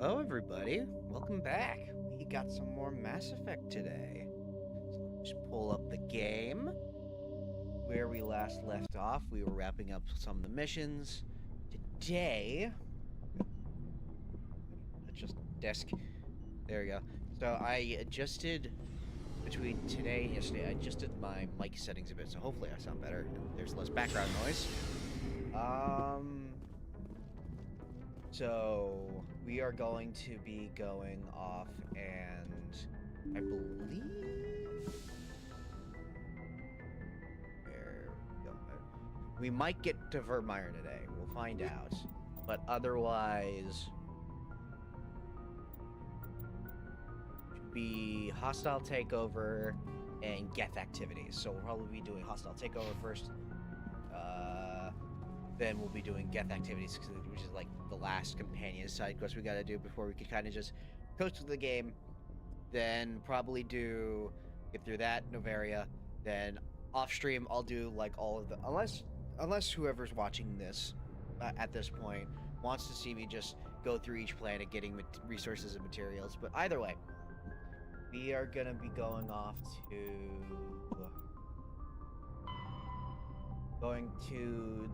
Hello, everybody. Welcome back. We got some more Mass Effect today. So let's pull up the game. Where we last left off, we were wrapping up some of the missions. Today, just desk. There we go. So I adjusted between today and yesterday. I adjusted my mic settings a bit, so hopefully I sound better. And there's less background noise. So we are going to be going off, and I believe we might get to Virmire today. We'll find out, but otherwise, should be hostile takeover and Geth activities. So we'll probably be doing hostile takeover first. Then we'll be doing Geth activities, which is like the last companion side quest we gotta do before we could kind of just coast through the game. Then probably get through that Novaria. Then off stream, I'll do like all of the unless whoever's watching this at this point wants to see me just go through each planet getting resources and materials. But either way, we are gonna be going off to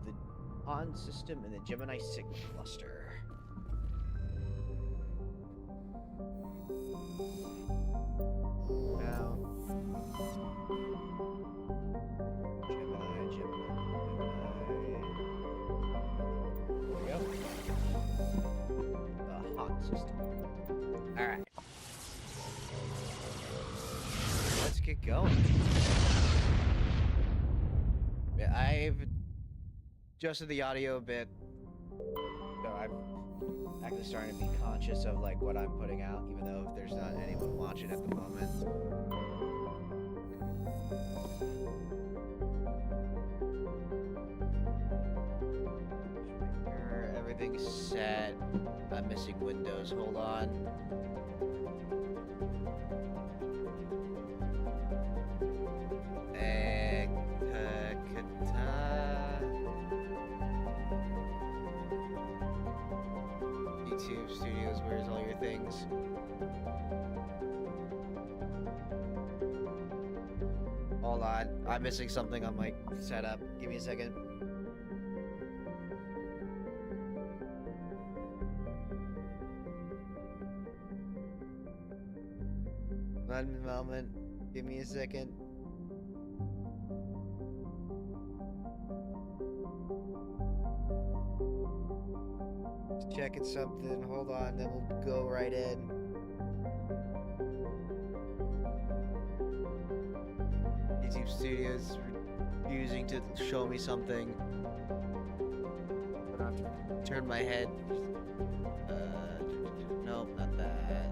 the On system in the Gemini Sigma cluster. Now, Gemini. There we go. The hot system. All right. Let's get going. I've adjusted the audio a bit, so I'm actually starting to be conscious of like what I'm putting out, even though if there's not anyone watching at the moment. Make sure everything's set. I'm missing windows. Hold on. YouTube Studios, where's all your things? Hold on, I'm missing something on my setup. Give me a second. One moment. Give me a second. Checking something. Hold on, then we'll go right in. YouTube Studios refusing to show me something. But I'll turn my head. Nope, not that.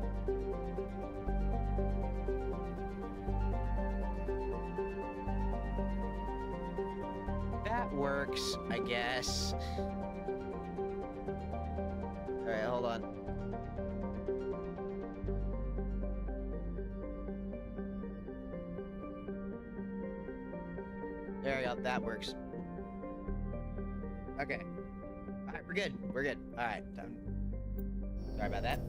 That works, I guess. Alright, hold on. There we go, that works. Okay. Alright, we're good. We're good. Alright, done. Sorry about that.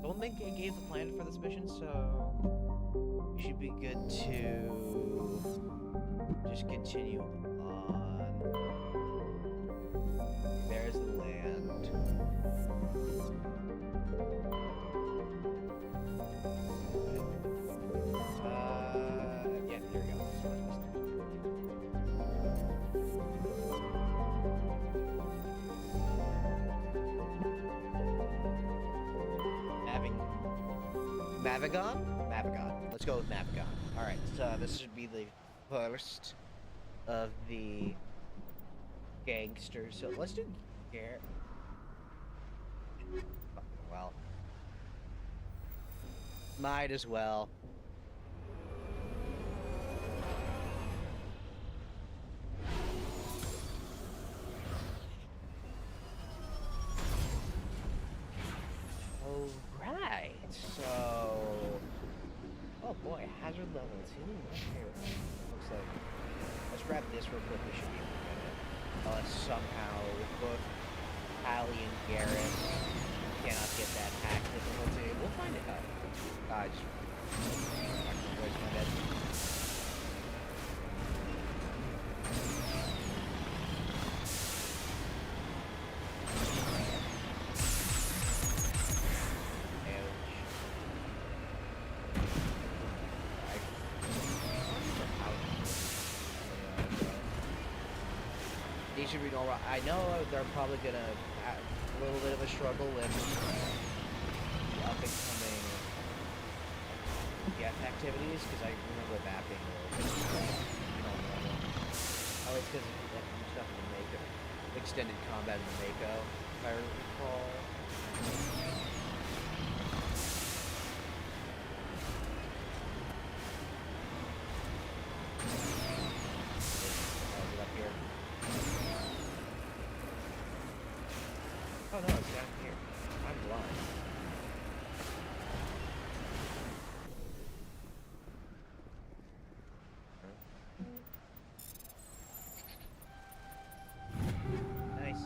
Don't think I gave the plan for this mission, so we should be good to just continue on. There's the land. Yeah, here we go. Mavigon? Mavigon. Let's go with Mavigon. Alright, so this should be the first of the gangsters. So let's do Garrett. Well, might as well. All right. So, oh boy, hazard level 2. Okay, looks like. Let's grab this real quick. We should be able to get it. Unless somehow both Hallie and Garrett cannot get that hack difficulty. We'll find it out. I just where's my bed? These should be normal. I know they're probably gonna have a little bit of a struggle with the up and coming Geth activities, because I remember that being a little bit normal. Oh, it's because of stuff in the Mako. Extended combat in the Mako, if I recall. Is it up here? Oh no, it's down here. I'm blind. Nice.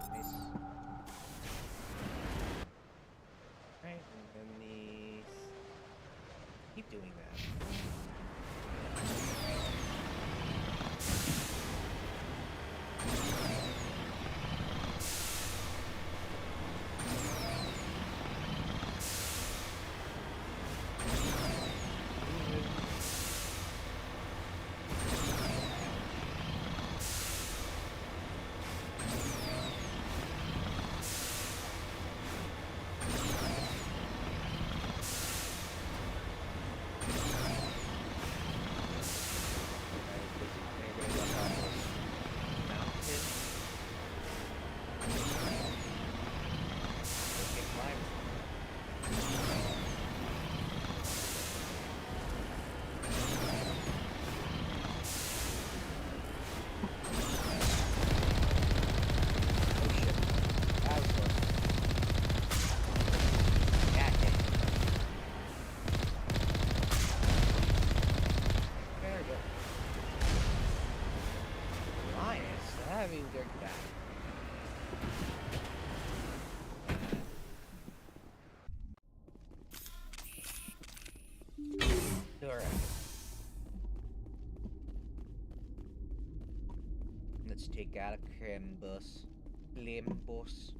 Nice. Right, and then these... Keep doing that. They're back. Alright. Let's take out a Crimbus. Limbus.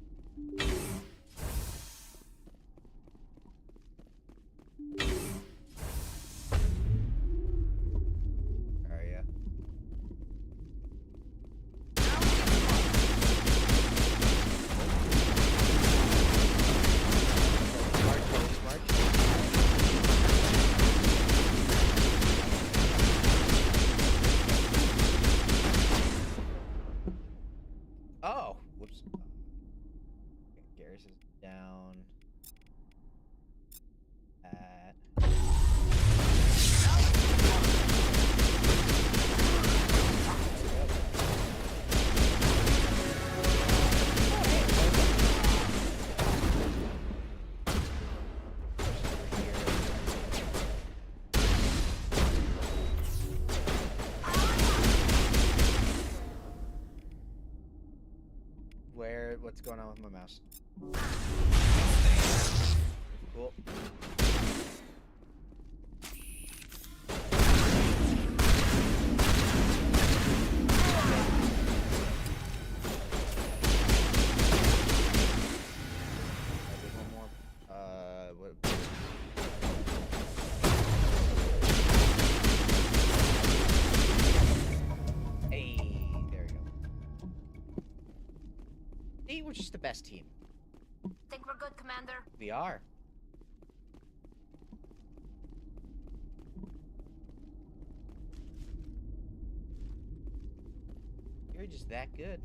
Oh, whoops. Okay, Garrus is down. What's going on with my mouse? Cool. One more. What? Hey, there we go. Hey, we're just the best team. Think we're good, Commander? We are. You're just that good.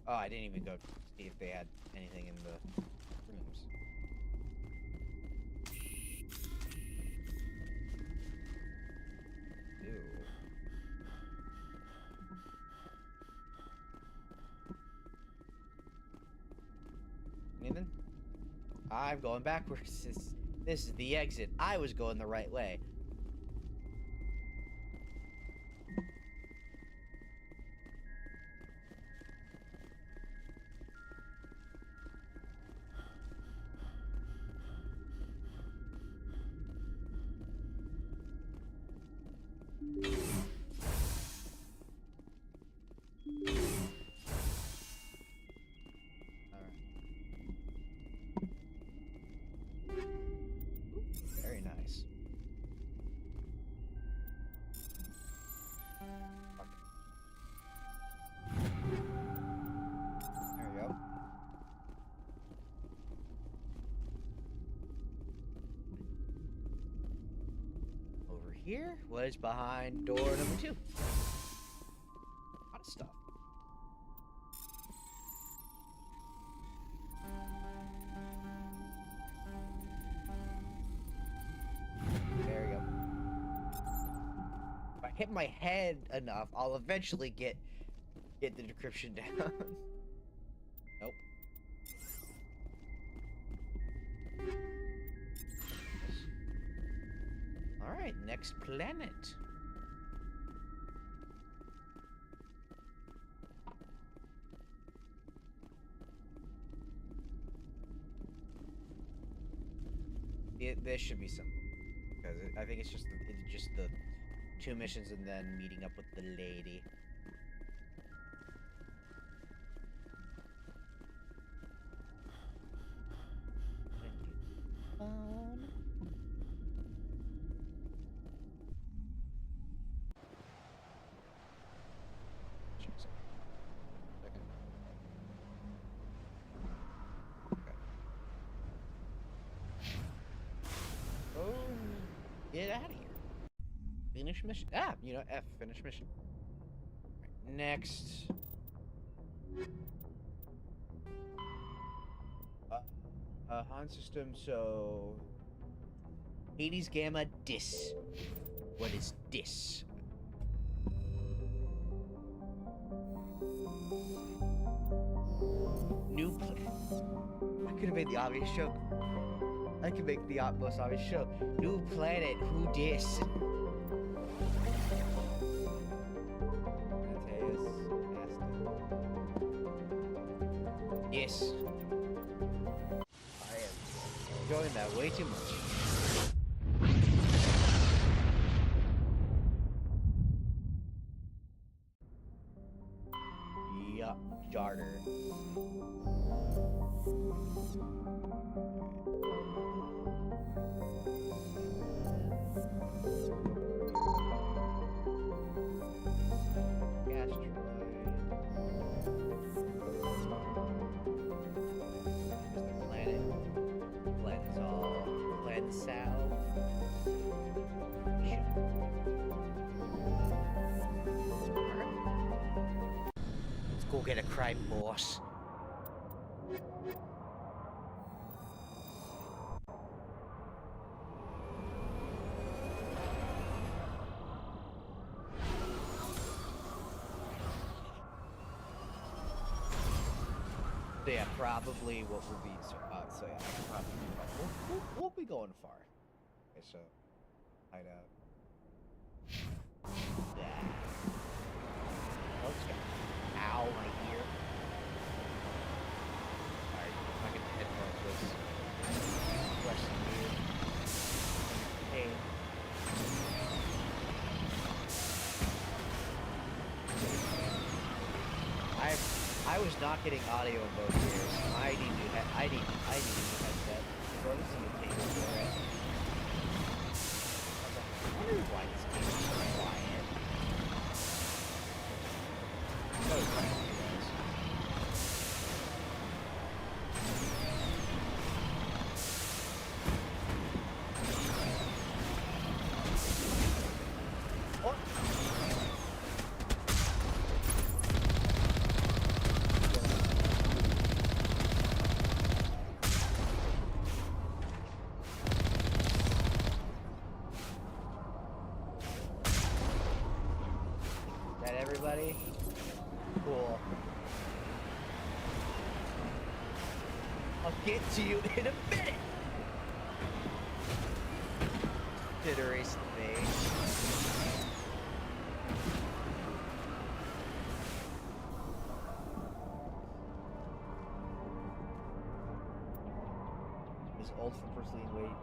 Oh, I didn't even go see if they had anything in the rooms. Ew. Anything? I'm going backwards. This is the exit. I was going the right way. Fuck it. There we go. Over here was behind door number 2. A lot of stuff. There we go. If I hit my head enough, I'll eventually get the decryption down. Nope. Alright, next planet. This should be simple. Because I think it's just the 2 missions and then meeting up with the lady. Get out of here. Finish mission. Ah, you know, F, finish mission. Right, next. Han system, so... Hades Gamma Dis. What is Dis? New planet. I could have made the obvious joke. I can make the most obvious joke. New planet, who dis? Yes. I am enjoying that way too much. Yup, Jarter. Go get a crime boss. So yeah, probably what will be so yeah, probably we'll be going far. Okay, so hide out. Yeah. Oh, it's got ow, my ear. Alright, if I get the headphones, was pressing weird. Hey. I was not getting audio in both ears. I need a new headset. Bro, this is a new cable for it. I wonder why this game is so quiet. So quiet, you guys. Oh. Everybody? Cool. I'll get to you in a minute! Did erase the page. Is old for porcelain weight.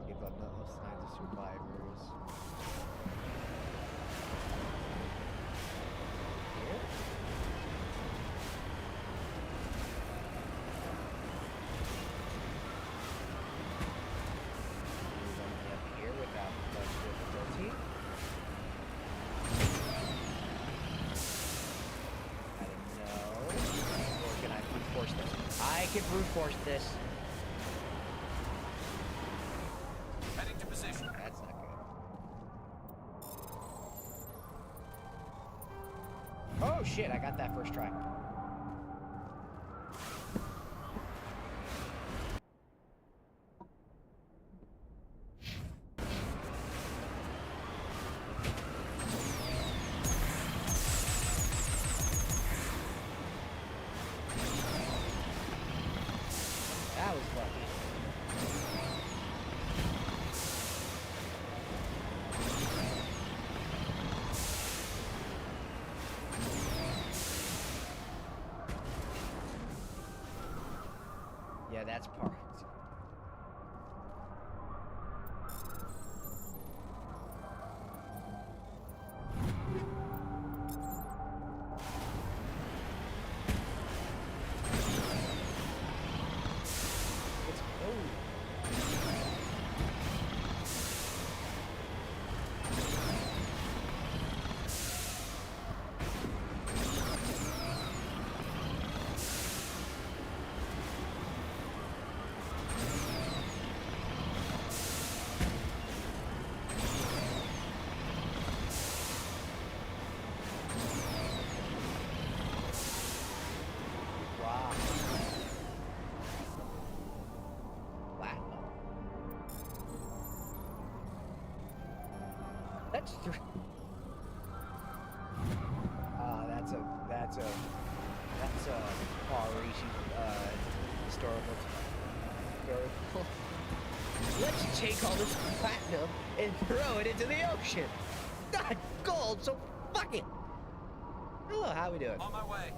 Give up no signs of survivors. fucking brute force this. Heading to position. That's not good. Oh shit, I got that first try. That was lucky. Yeah, that's parked. Let's go. Wow. Platinum. That's three. That's a far-reaching historical. Let's take all this platinum and throw it into the ocean. Not gold, so fuck it. Hello, how we doing? On my way.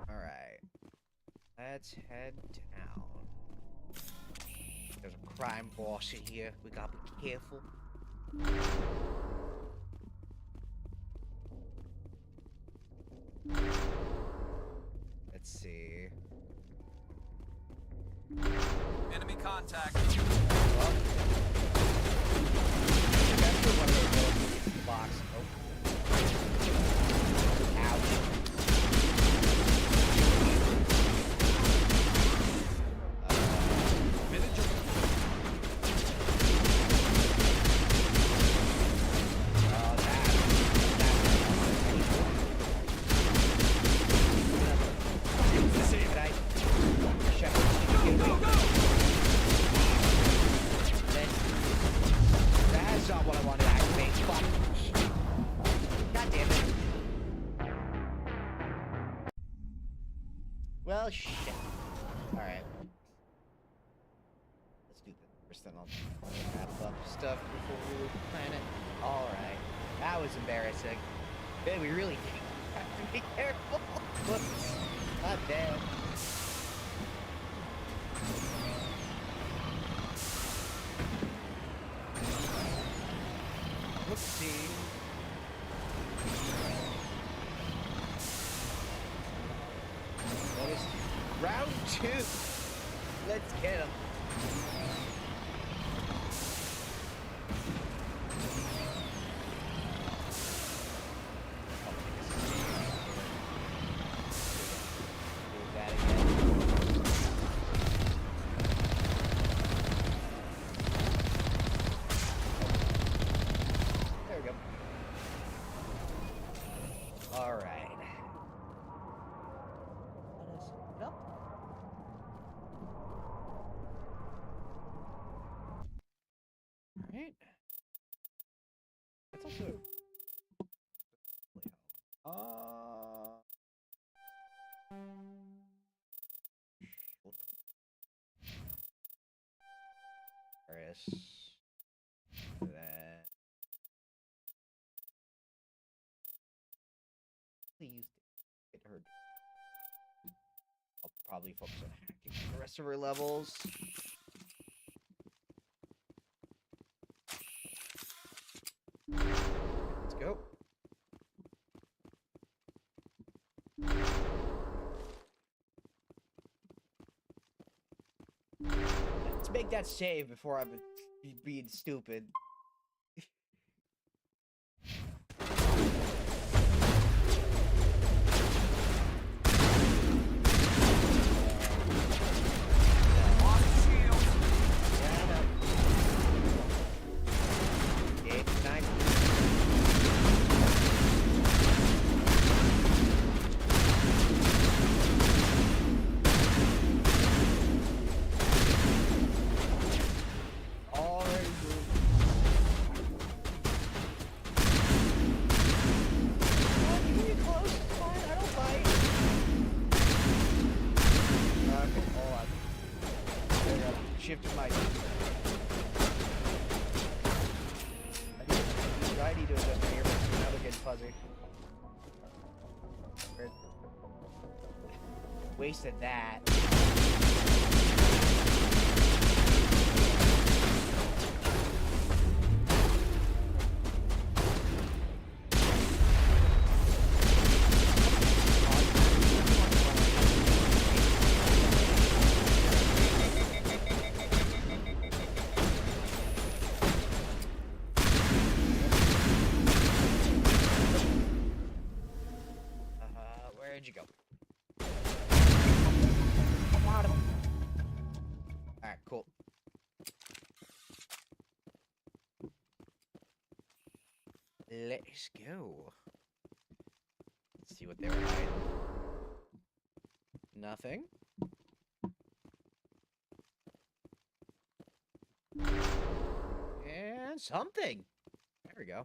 All right, let's head down. There's a crime boss in here. We gotta be careful. Let's see. Enemy contact. Well, that's one of those little box. Oh. Ouch. That's not what I wanted to activate. Fuck. God damn it. Well, shit. Alright. Let's do this. First, then I'll wrap up stuff before we leave the planet. Alright. That was embarrassing. Man, we really have to be careful. Whoops. Not bad. Whoopsie. That is round 2. Let's get him. Do that again. There we go. All right. Let us go. All right. That's also. Chris. That. Please get her. I'll probably focus on hacking the rest of her levels. Let's go. Let's make that save before I'm being stupid. Wasted that. Where'd you go? Got him. Alright, cool. Let's go. Let's see what they were hiding. Nothing. And something. There we go.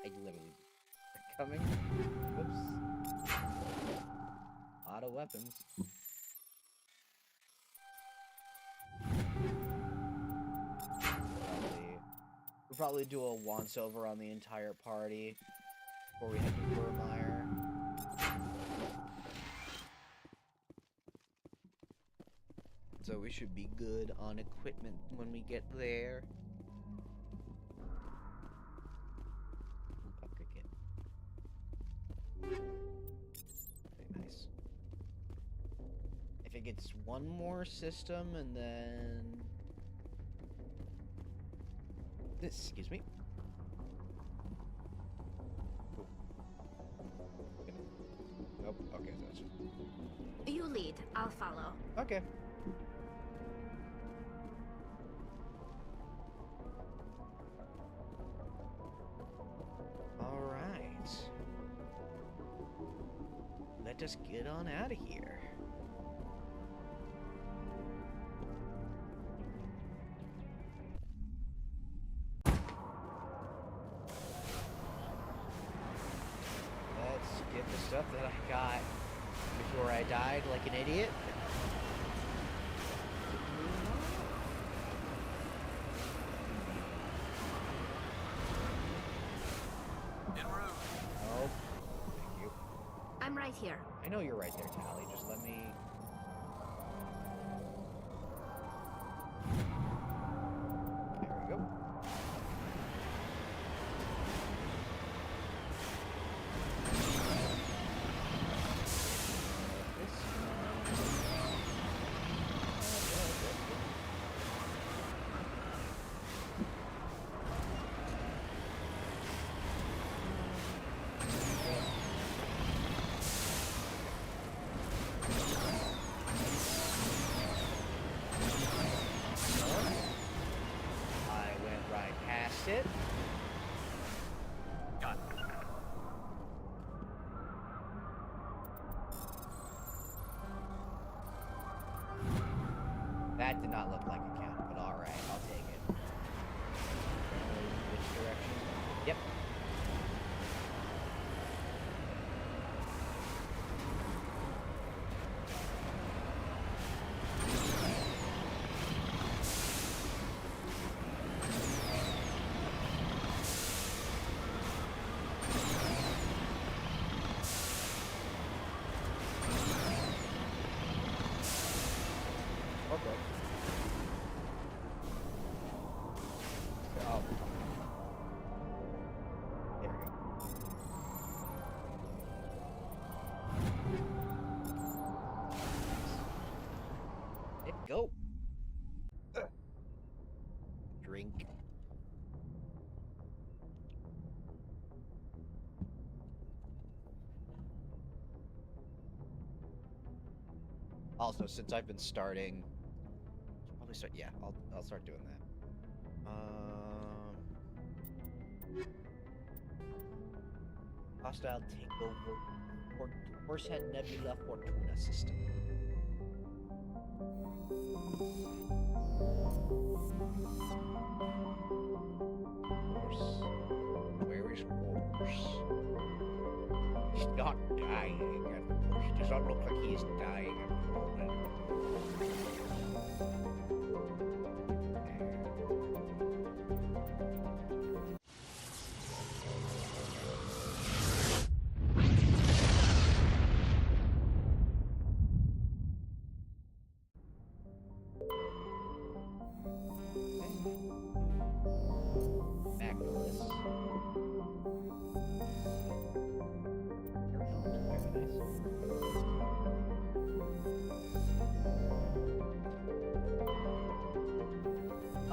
I literally coming. Whoops. A lot of weapons. We'll probably do a once over on the entire party before we head to Virmire. So we should be good on equipment when we get there. Very nice. I think it's one more system and then... Excuse me. Cool. Nope. Okay, that's it. You lead, I'll follow. Okay. Alright. Let us get on out of here. Let's get the stuff that I got before I died like an idiot. En route. Oh, thank you. I'm right here. I know you're right there, Tally. Just let me... There we go. It. Got it. That did not look like a count, but alright, I'll take it. Which direction? Yep. Okay. Oh. There we go. It go. Drink. Also, since I've been starting, probably start. Yeah, I'll start doing that. Hostile takeover. Horsehead Nebula Fortuna system. Horse. Where is Horse? He's not dying at the moment. It does not look like he is dying at the moment. There.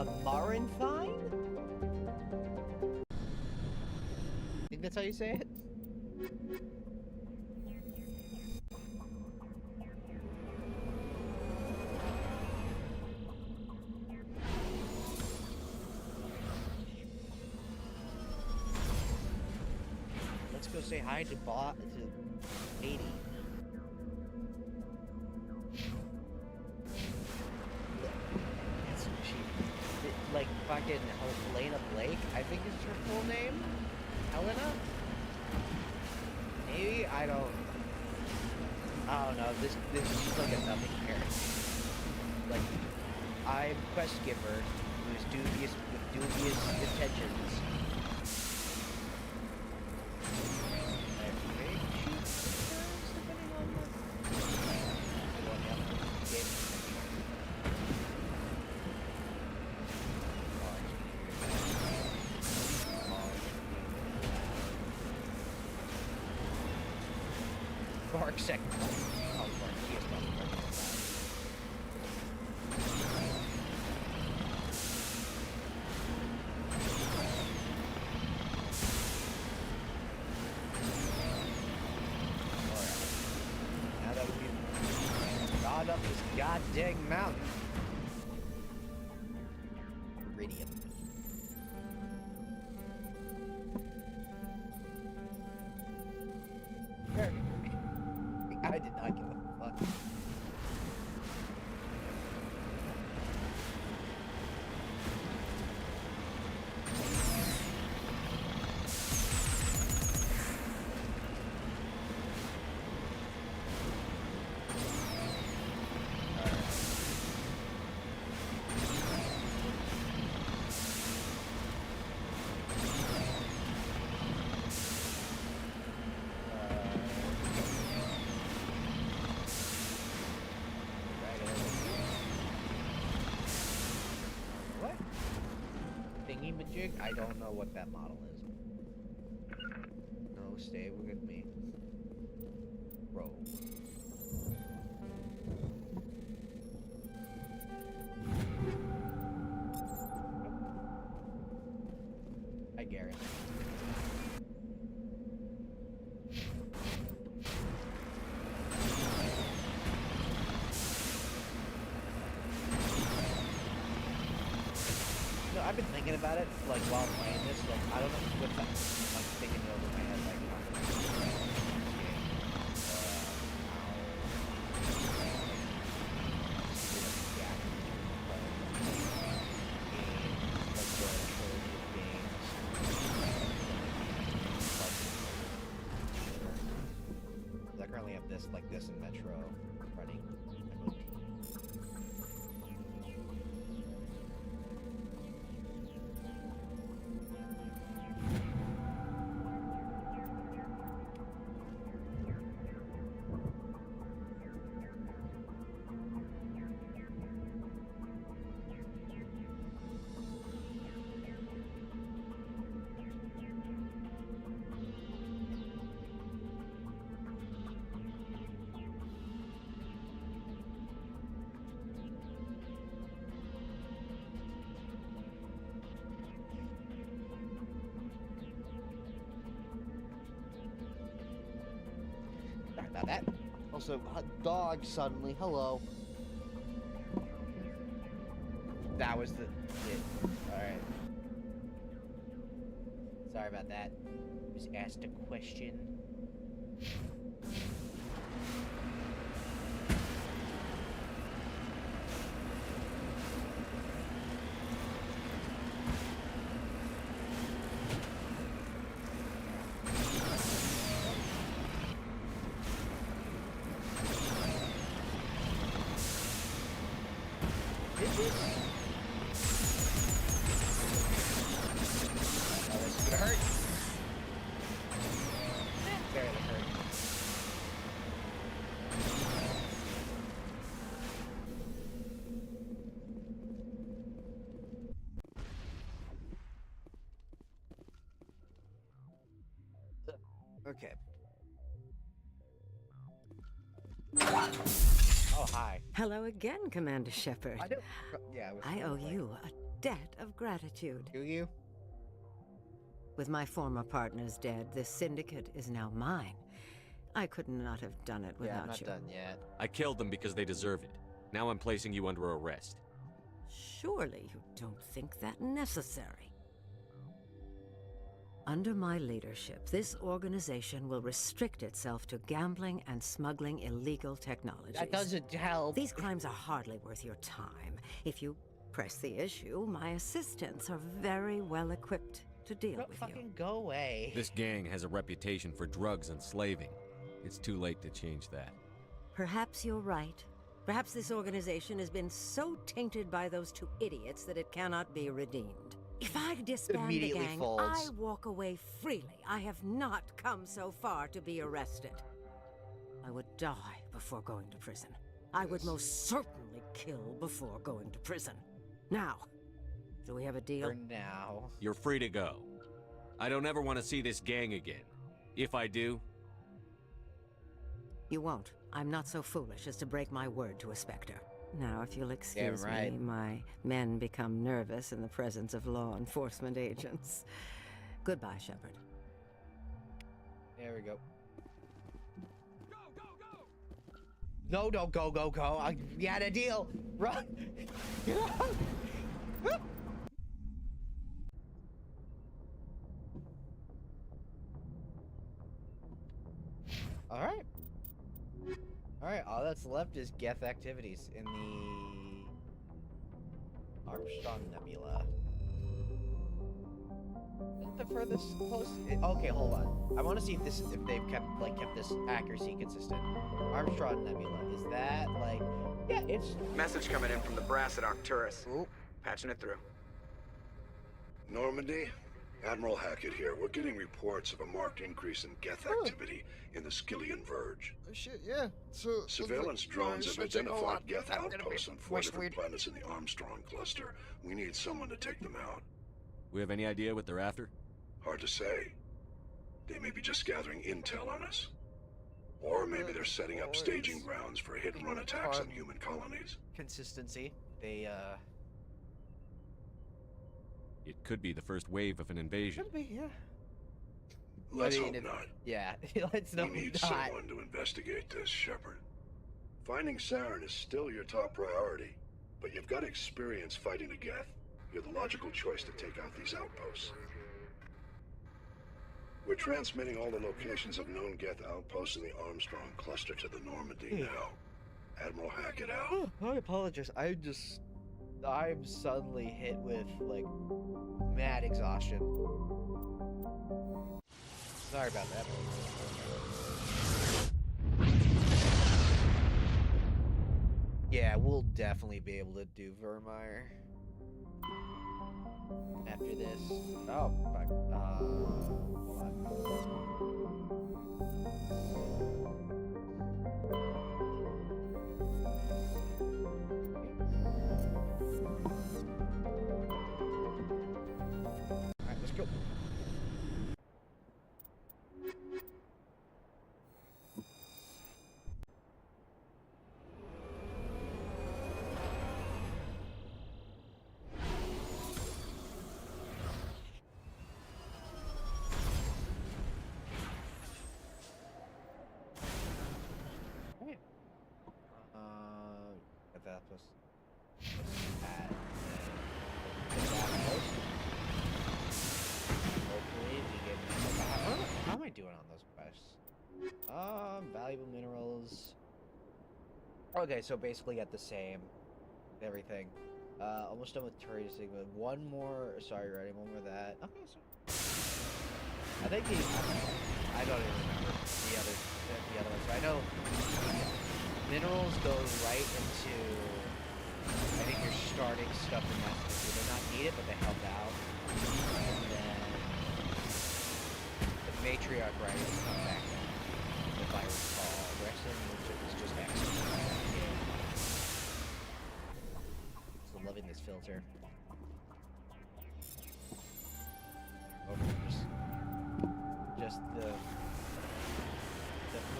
A Marinthine? I think that's how you say it? Let's go say hi to Katie. That's so cheap. Like fucking Helena Blake, I think is her full name. Helena? Maybe? I don't know. This she's like a nothing character. Like, I'm quest giver who's dubious with dubious intentions. I think she does, depending on the game. Bark second. Oh, Bark. He is probably Bark. Alright. Now that we've got up this goddamn mountain. Iridium. I did not give a fuck. Thingy-majig? I don't know what that model is. No, stay with me. Roll. Hi, Garrett. No, I've been thinking about it, like, while playing this, like, I don't know what's that, like, thinking it over my head, like, I currently have this, like this in Metro running. Sorry about that. Also, a dog suddenly. Hello. That was it. Alright. Sorry about that. Just asked a question. Okay. Oh, hi. Hello again, Commander Shepard. I don't. Yeah, I owe you a debt of gratitude. Do you? With my former partners dead, this syndicate is now mine. I could not have done it Yeah, I'm without not you. done yet. I killed them because they deserve it. Now I'm placing you under arrest. Surely you don't think that necessary. Under my leadership, this organization will restrict itself to gambling and smuggling illegal technologies. That doesn't help. These crimes are hardly worth your time. If you press the issue, my assistants are very well equipped to deal with you. Fucking go away. This gang has a reputation for drugs and slaving. It's too late to change that. Perhaps you're right. Perhaps this organization has been so tainted by those two idiots that it cannot be redeemed. If I disband the Immediately gang, folds. I walk away freely. I have not come so far to be arrested. I would die before going to prison. I would most certainly kill before going to prison. Now, do we have a deal? For now. You're free to go. I don't ever want to see this gang again. If I do, You won't. I'm not so foolish as to break my word to a Spectre. Now, if you'll excuse right. me, my men become nervous in the presence of law enforcement agents. Goodbye, Shepard. There we go. No, don't go, go, go. We had a deal. Run. Run. All right. All right. All that's left is Geth activities in the Armstrong Nebula. Is it the furthest close? Okay, hold on. I want to see if they've kept this accuracy consistent. Armstrong Nebula, is that like? Yeah, it's. Message coming in from the brass at Arcturus. Oop. Patching it through. Normandy? Admiral Hackett here. We're getting reports of a marked increase in Geth activity in the Skillian Verge. Oh, shit, yeah. So Surveillance drones have switching all identified up. Geth I'm gonna be outposts on 4 different weird. planets in the Armstrong cluster. We need someone to take them out. we have any idea what they're after? Hard to say. They may be just gathering intel on us. Or maybe they're setting up staging grounds for hit-and-run attacks on human colonies. Consistency. They It could be the first wave of an invasion. Could be, yeah. Let's mean, hope if- not. Yeah. Let's We not. need someone to investigate this, Shepard. Finding Saren is still your top priority, but you've got experience fighting the Geth. You're the logical choice to take out these outposts. We're transmitting all the locations of known Geth outposts in the Armstrong cluster to the Normandy now. Admiral Hackett out. I apologize. I'm suddenly hit with like mad exhaustion. Sorry about that. Yeah, we'll definitely be able to do Virmire after this. Oh, fuck. Hold on. Alright, let's go. Alright. Get that plus. Add. Hopefully we get. How am I doing on those quests? Valuable minerals. Okay, so basically at the same everything. Almost done with Terry Sigma. One more. Sorry, ready? One more of that. Okay, so. I think I don't even remember the other ones. I know minerals go right into. I think you're starting stuff in that system. They're not needed, but they help out. And then the matriarch writers come back in, if I recall. The rest of them is just extra. So loving this filter. Oh, just the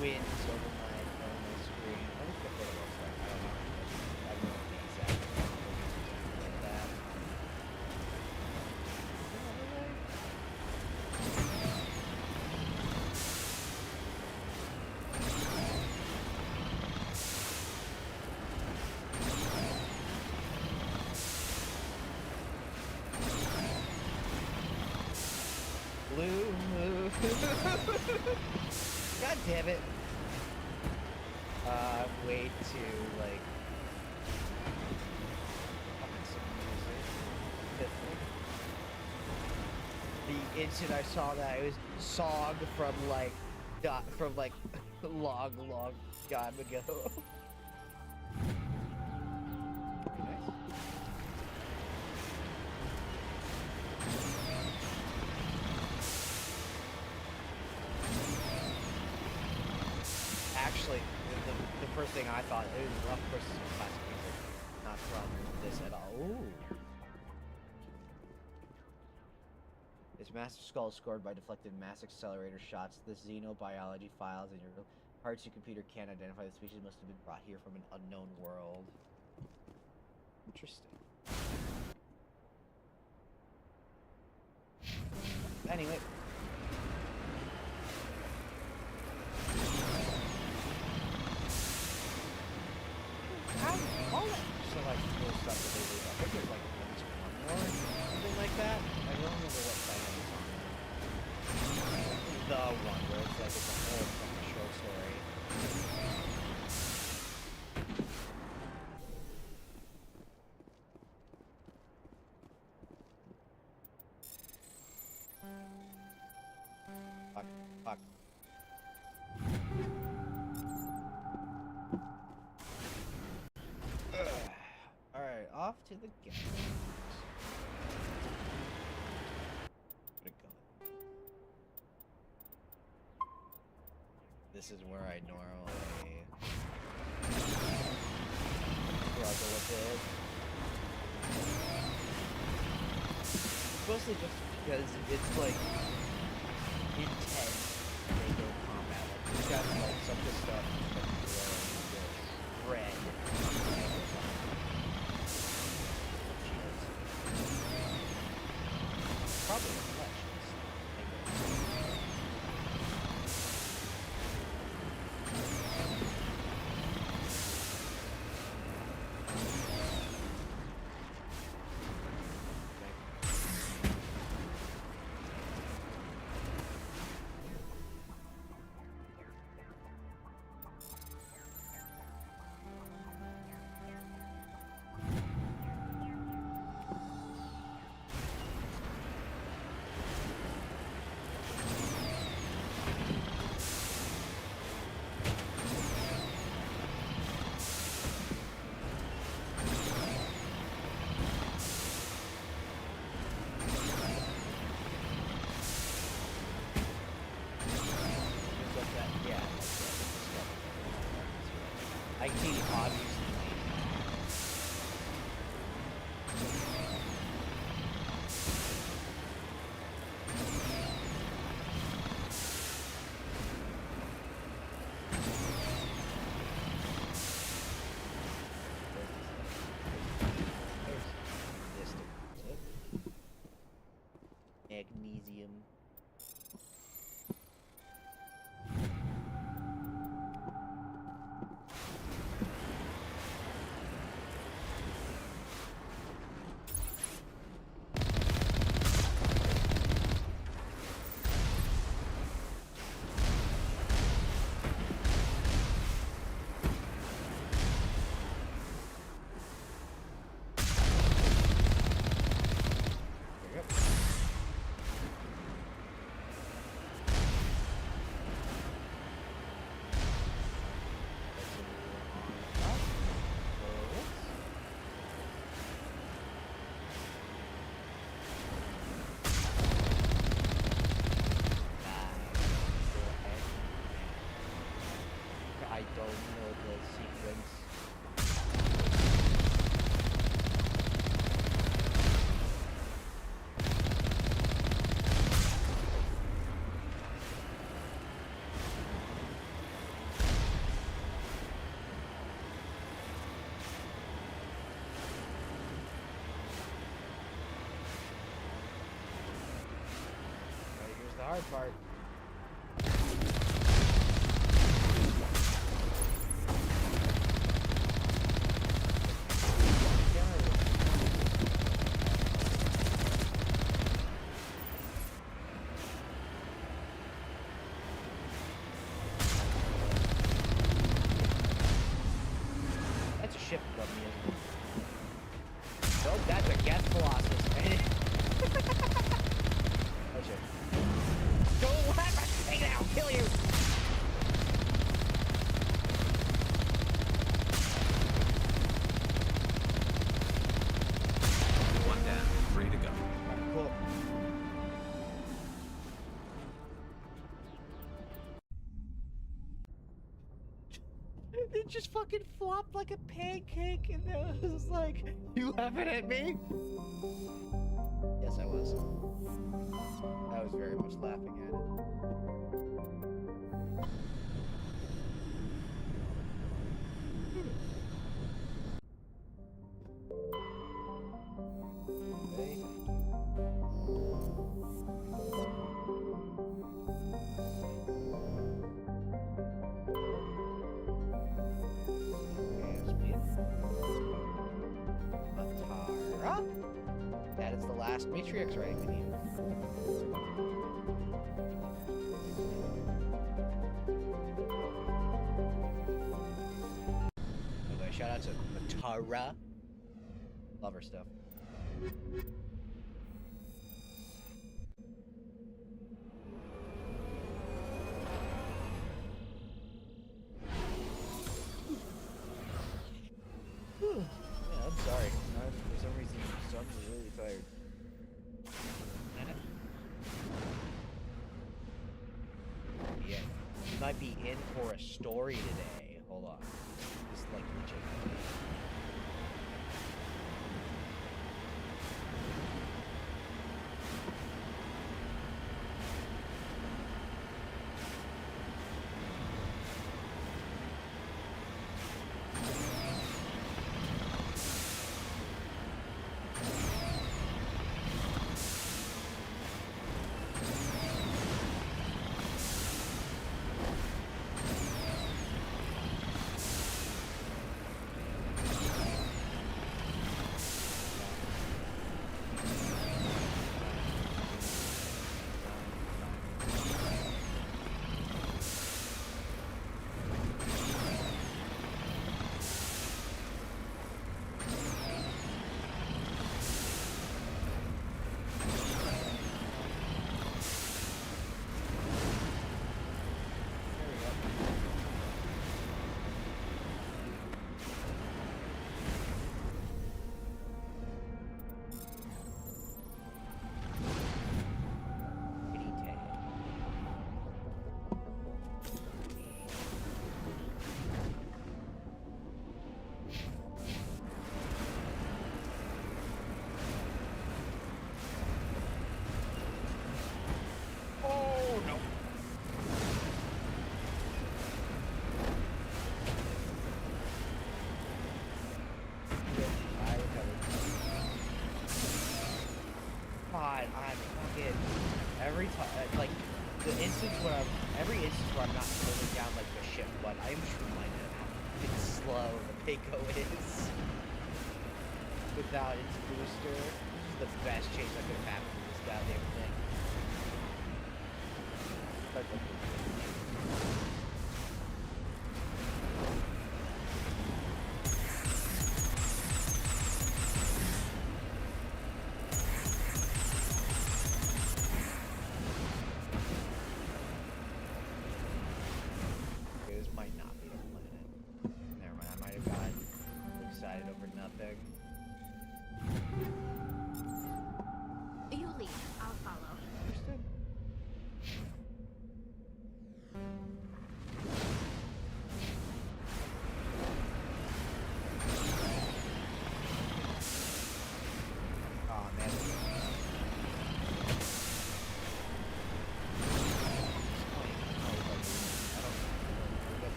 winds over my screen. I wonder what it looks like. I don't know. God damn it. Way too, like... some music. The instant I saw that, it was song from, like, long, long time ago. Very nice. Actually, the first thing I thought, it was, of course, it's classic music, not from this at all. Ooh. This massive skull is scored by deflected mass accelerator shots. The xenobiology files in your heart's computer can't identify the species must have been brought here from an unknown world. Interesting. Anyway. All that so like cool stuff that they do. I think there's like one more, something like that. I don't remember what planet it's on. The one where it's like it's a whole fucking short story. Fuck, fuck. Alright, off to the Geth. Where'd it go? This is where I normally struggle a bit. Mostly just because it's like intense NATO combat. Like you've got like some of the stuff like red. Probably the flesh. I see, obviously. Magnesium. I don't know the sequence. Right, here's the hard part. Geth Colossus. Oh shit. Don't let me take it out! Kill you! One down, ready to go. Cool. It just fucking flopped like a pancake, and I was like, "You laughing at me?" Yes, I was. I was very much laughing at it. Okay, thank you. Matara. That is the last Matrix writing we need. Okay, shout out to Matara. Love her stuff. Yeah, I'm sorry. For some reason, I'm really tired. Yeah, you might be in for a story today. Hold on. Just like legit. Every time, like, every instance where I'm not holding down, like, the shift button, I'm just reminded of how fucking slow the Mako is. Without its booster. This is the best change that could have happened to this goddamn thing. You lead. I'll follow. Understood. Oh man.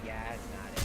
Yeah, it's not it.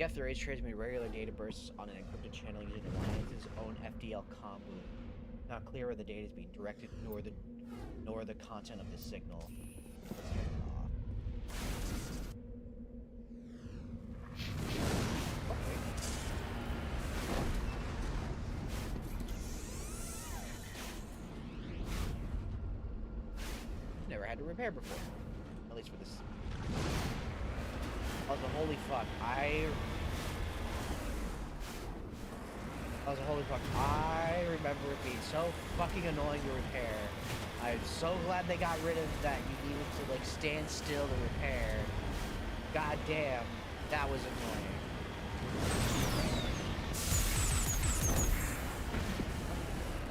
Geth the race transmitting regular data bursts on an encrypted channel using Alliance's own FDL comm loop. Not clear where the data is being directed, nor the content of the signal. Let's turn it off. Okay. Never had to repair before. At least for this. Also, holy fuck, I remember it being so fucking annoying to repair. I'm so glad they got rid of that. You needed to like stand still to repair. God damn, that was annoying.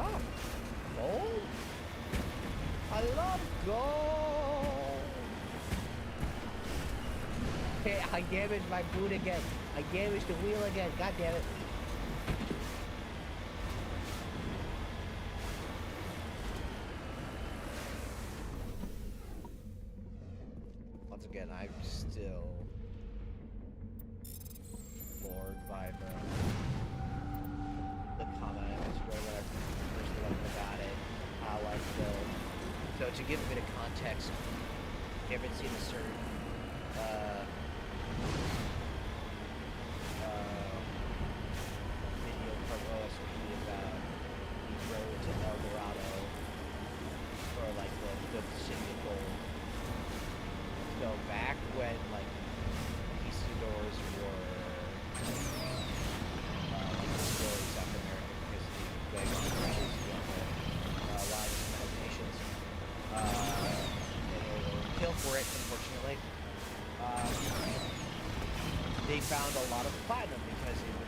Oh, gold? I love gold. Hey, I damaged my boot again. I damaged the wheel again. God damn it. Once again, I'm still floored by the comment I made when I first learned about it. How I feel. So to give a bit of context, if you haven't seen a certain video from OSP about the road to El Dorado, or like the city of gold. So back when like Eastadors were like the story South America, because the Wagon crashes on the line of United Nations, and they were killed for it, unfortunately. They found a lot of platinum because it was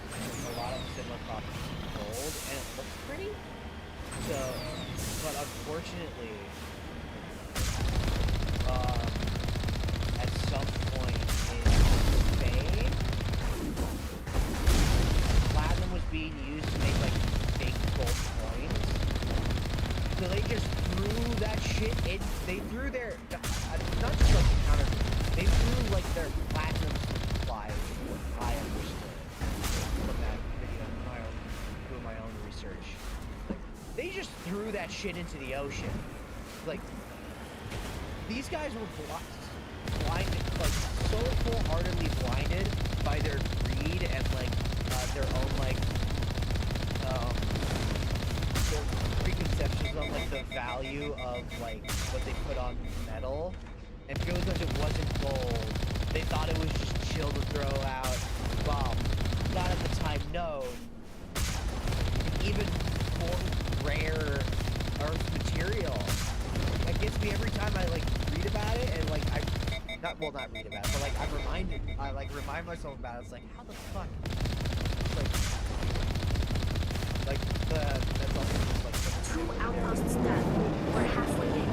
a lot of similar properties to gold, and it looked pretty. So, but unfortunately, at some point in Spain, platinum was being used to make like fake gold coins. So they just threw that shit in. They threw their not just like counter. They threw like their platinum supply, what I understood from that video, doing my own research. Like, they just threw that shit into the ocean. Like, these guys were blinded, like, so full-heartedly blinded by their greed and, like, their own, like, their preconceptions on, like, the value of, like, what they put on metal. And purely because it wasn't gold, they thought it was just chill to throw out. Well, not at the time known. Even more rare earth material. That gets me every time I like read about it, and like not read about it, but like I remind myself about it. It's like, how the fuck? Like that's also just like 2 outposts done. We're halfway there.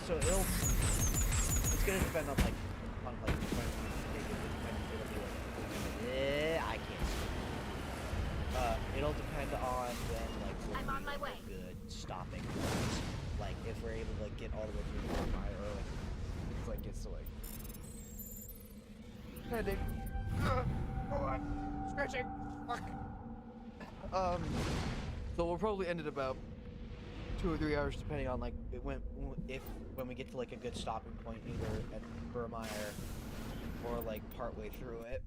So it's gonna depend on like when we take it. I can't see. It'll depend on when like I'm on my way. Good stopping points. Like if we're able to like get all the way through the fire, or like it's like gets to like heading. Oh, I'm stretching. Fuck. So we'll probably end at about 2 or 3 hours, depending on like when we get to like a good stopping point, either at Virmire or like partway through it.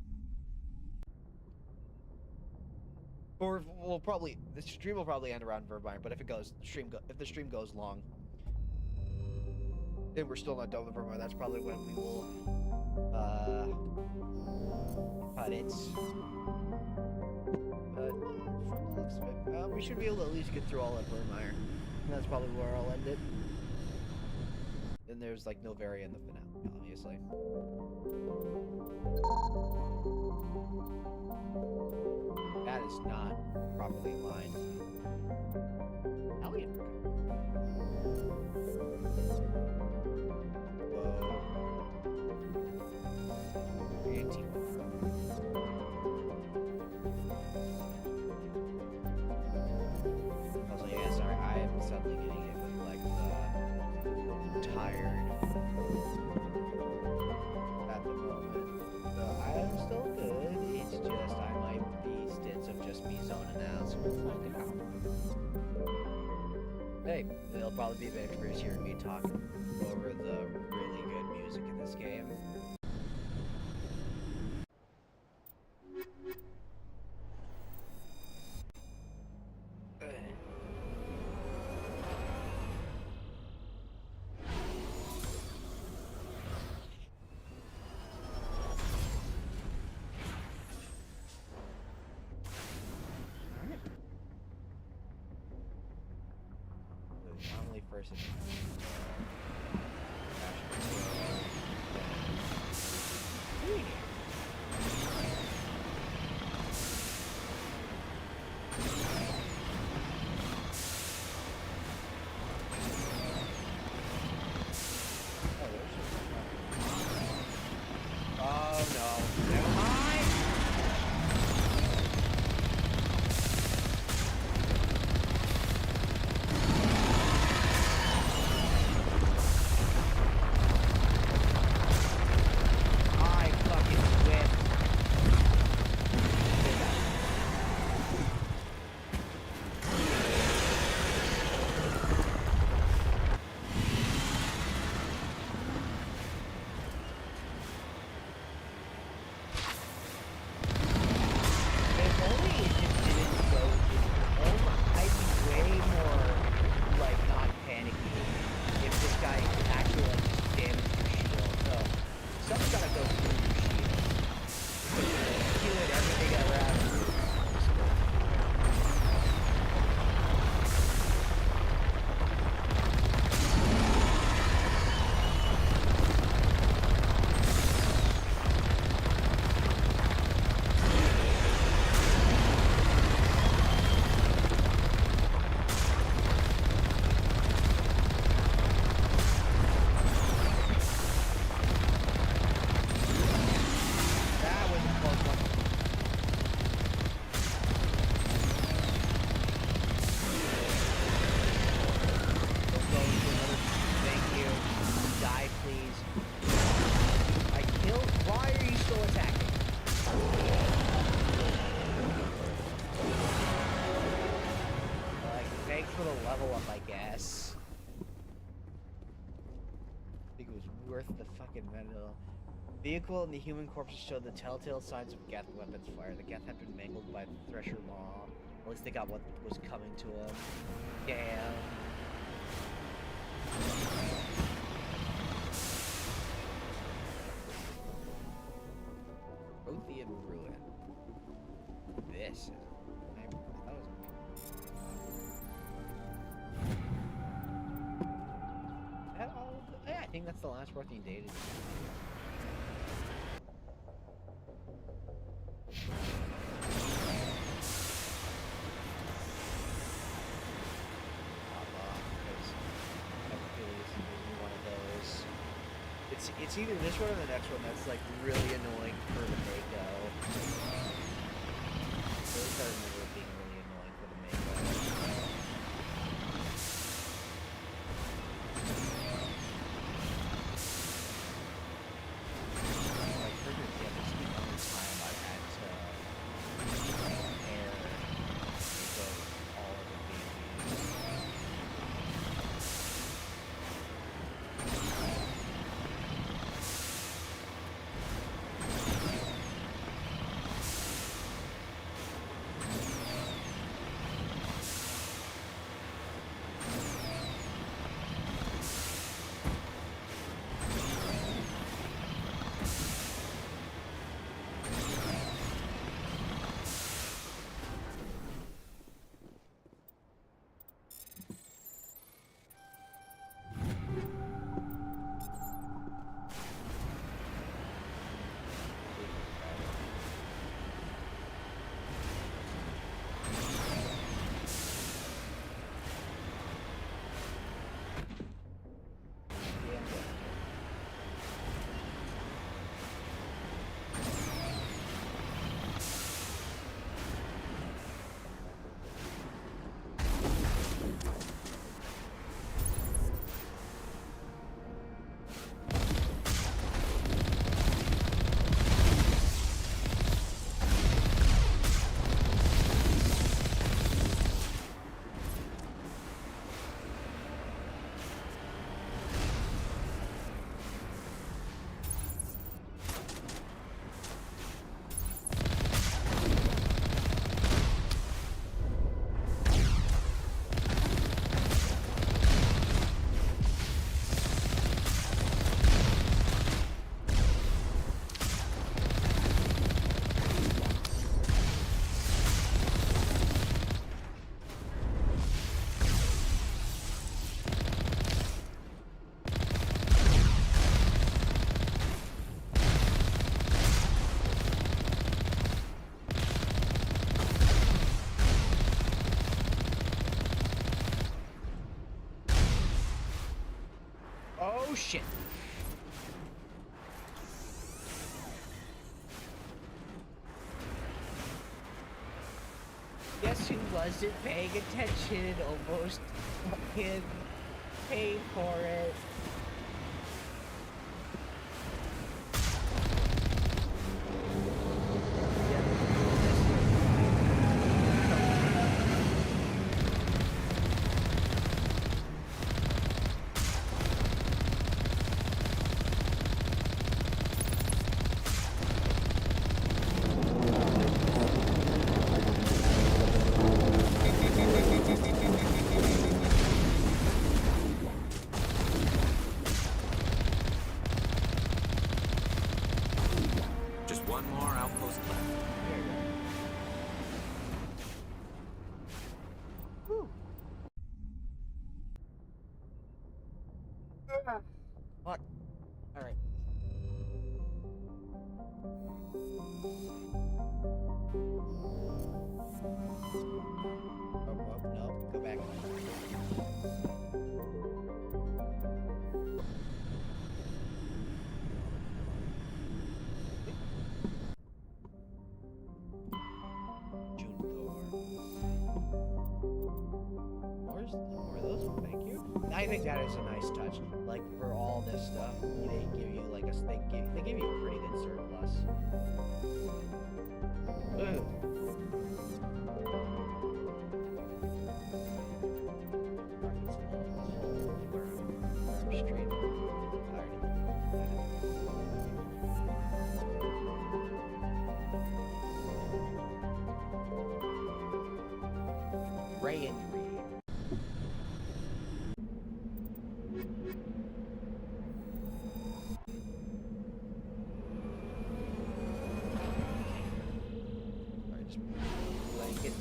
Or we'll probably the stream will probably end around Virmire, but if the stream goes long, and we're still not done with Virmire, that's probably when we will cut it. But from the looks of it, we should be able to at least get through all of Virmire. That's probably where I'll end it. Then there's like Novaria in the finale, obviously. That is not properly aligned. Alien. Whoa. Also, yeah, sorry, I am suddenly getting it with like the tired at the moment. So I am still good. It's just I might be stints of just me zoning out, so we'll find it out. Hey, it'll probably be better for hearing me talk over the really good music in this game. Normally first is oh no, never mind. I fucking whipped. If only it just didn't go I'd be way more, like, not panicky if this guy actually, like, just damaged your shield. No, stuff's gotta go through your shield. Healing everything around you. That was a close one. Let's go into another. Thank you. Die, please. I killed. Why are you still attacking? Like, thanks for the level up, I guess. I think it was worth the fucking medal. Vehicle and the human corpses showed the telltale signs of Geth weapons fire. The Geth had been mangled by the Thresher Maw. At least they got what was coming to them. Damn. Prothean Ruin. This is... I thought it was... That all... Yeah, I think that's the last Prothean data. It's either this one or the next one that's like really annoying for the Mako. Those I remember being really annoying for the Mako. Like for example, it's the only time I've had to air Mako all of the games. Oh shit. Guess who wasn't paying attention and almost fucking paid for it? Just one more outpost left. Fuck. Alright. Oh, no. Go back. June More of those? Thank you. I think that is a nice touch. Like for all this stuff, they give you like they give you a pretty good surplus. Ugh. Ray and Reed. Alright, just blanket.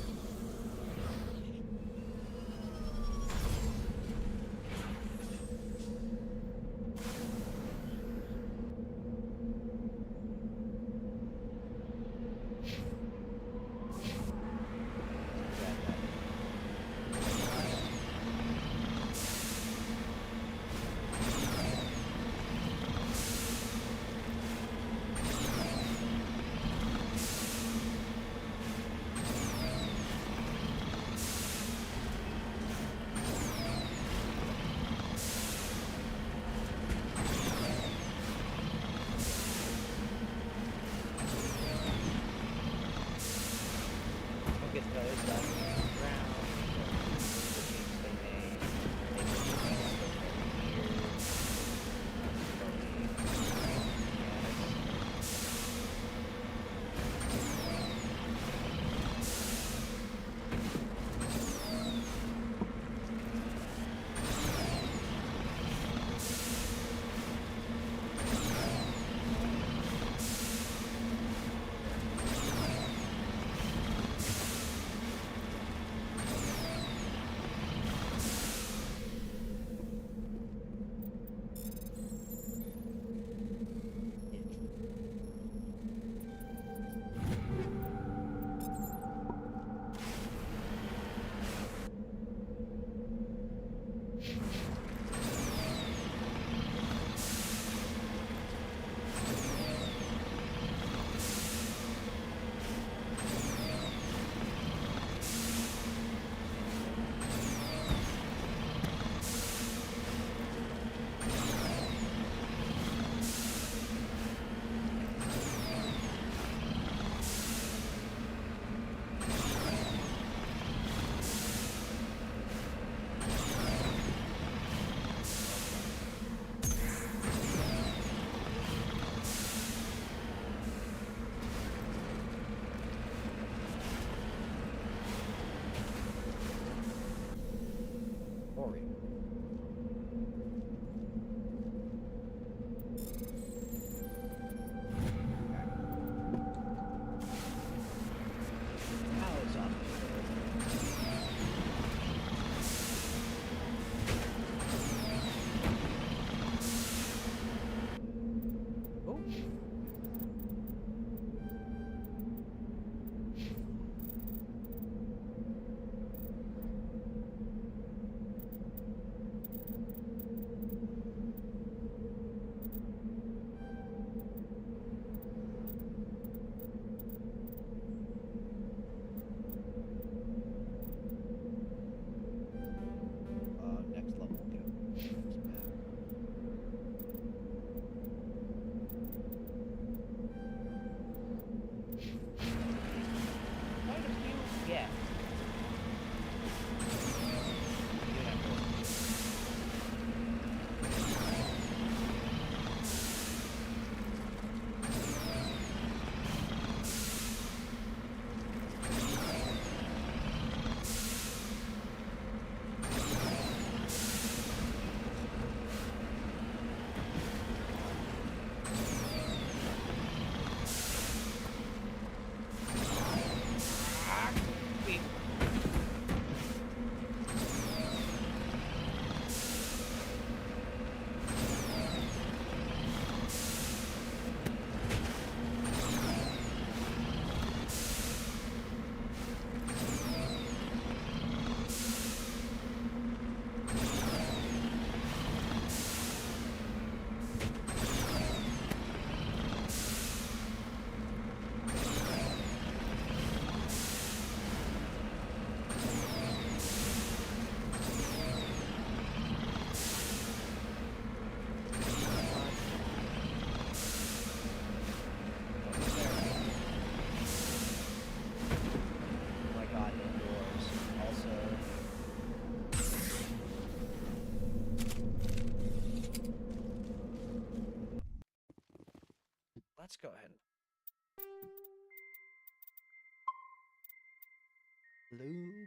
Blue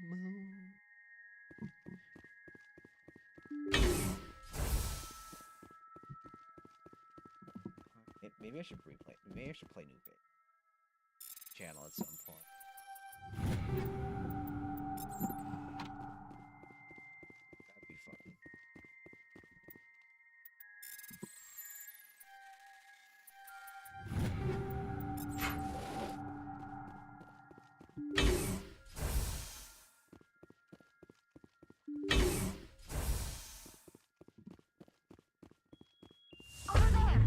moon. Maybe I should replay. Maybe I should play New Bit channel at some point. That'd be fun. Over there.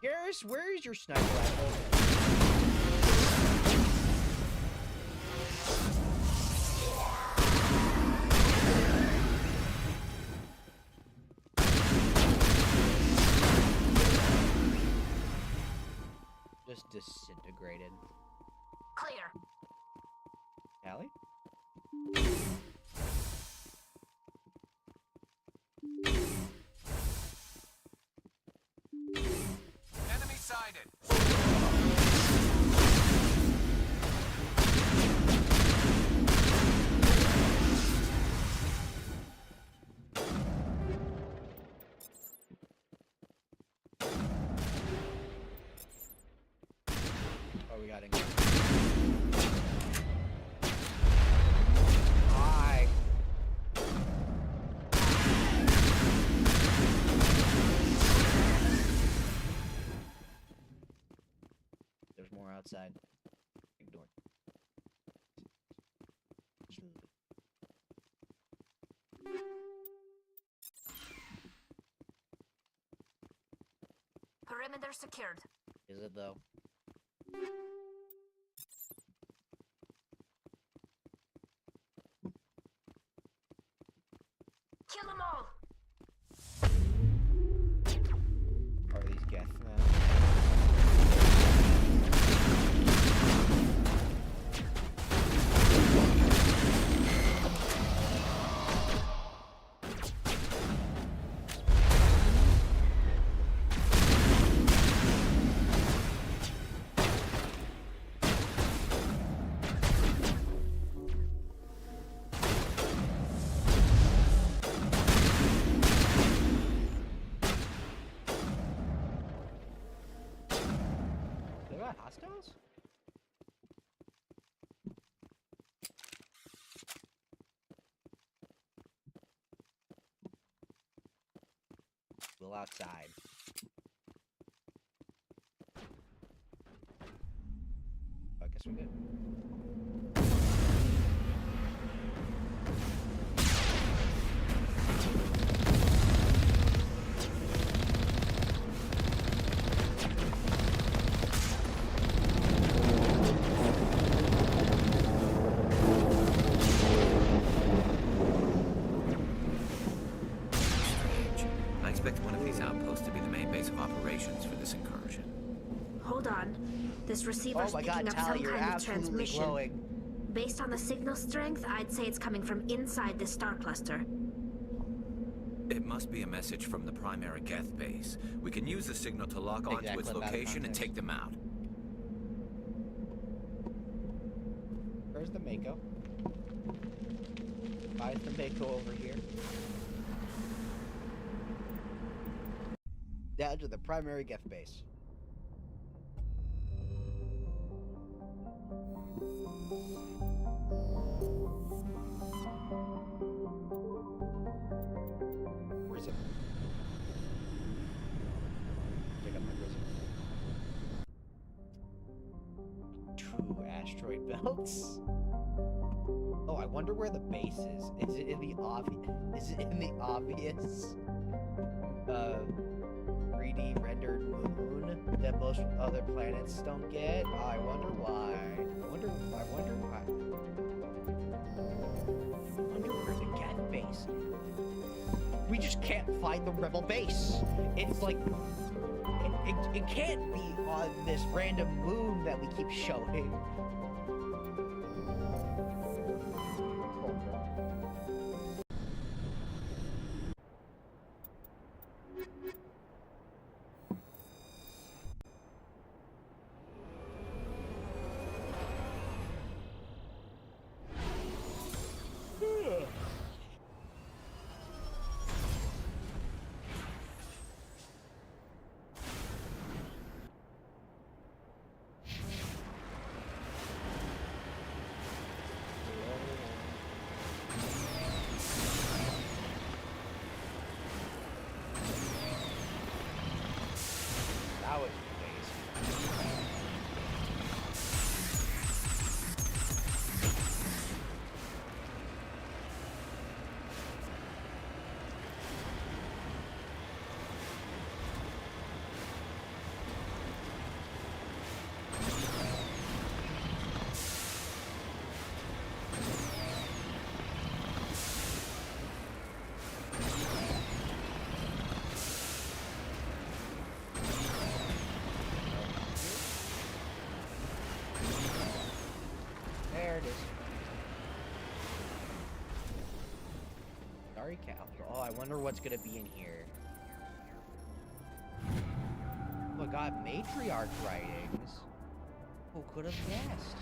Garrus, where is your sniper rifle? Just disintegrated. Clear. Callie? Enemy sighted. Oh, we got it. Hi. There's more outside. Ignore. Perimeter secured. Is it though? Kill them all. Are these Geth now? They got hostiles? Still outside. I guess we're good. I expect one of these outposts to be the main base of operations for this incursion. Hold on. This receiver's Oh my picking god, up Tally, some you're kind of absolutely transmission. glowing. Based on the signal strength, I'd say it's coming from inside this star cluster. It must be a message from the primary Geth base. We can use the signal to lock onto Exactly, its out of location and context. take them out. Where's the Mako? Why is the Mako over here? Down to the primary Geth base. Where's it? Pick up my prism. 2 asteroid belts. Oh, I wonder where the base is. Is it in the obvious 3D rendered moon that most other planets don't get? Oh, I wonder why. I wonder why. I wonder where the Geth base is. We just can't find the rebel base. It's like it can't be on this random moon that we keep showing. Atari Council. Oh, I wonder what's gonna be in here. Oh my god, matriarch writings. Who could have guessed?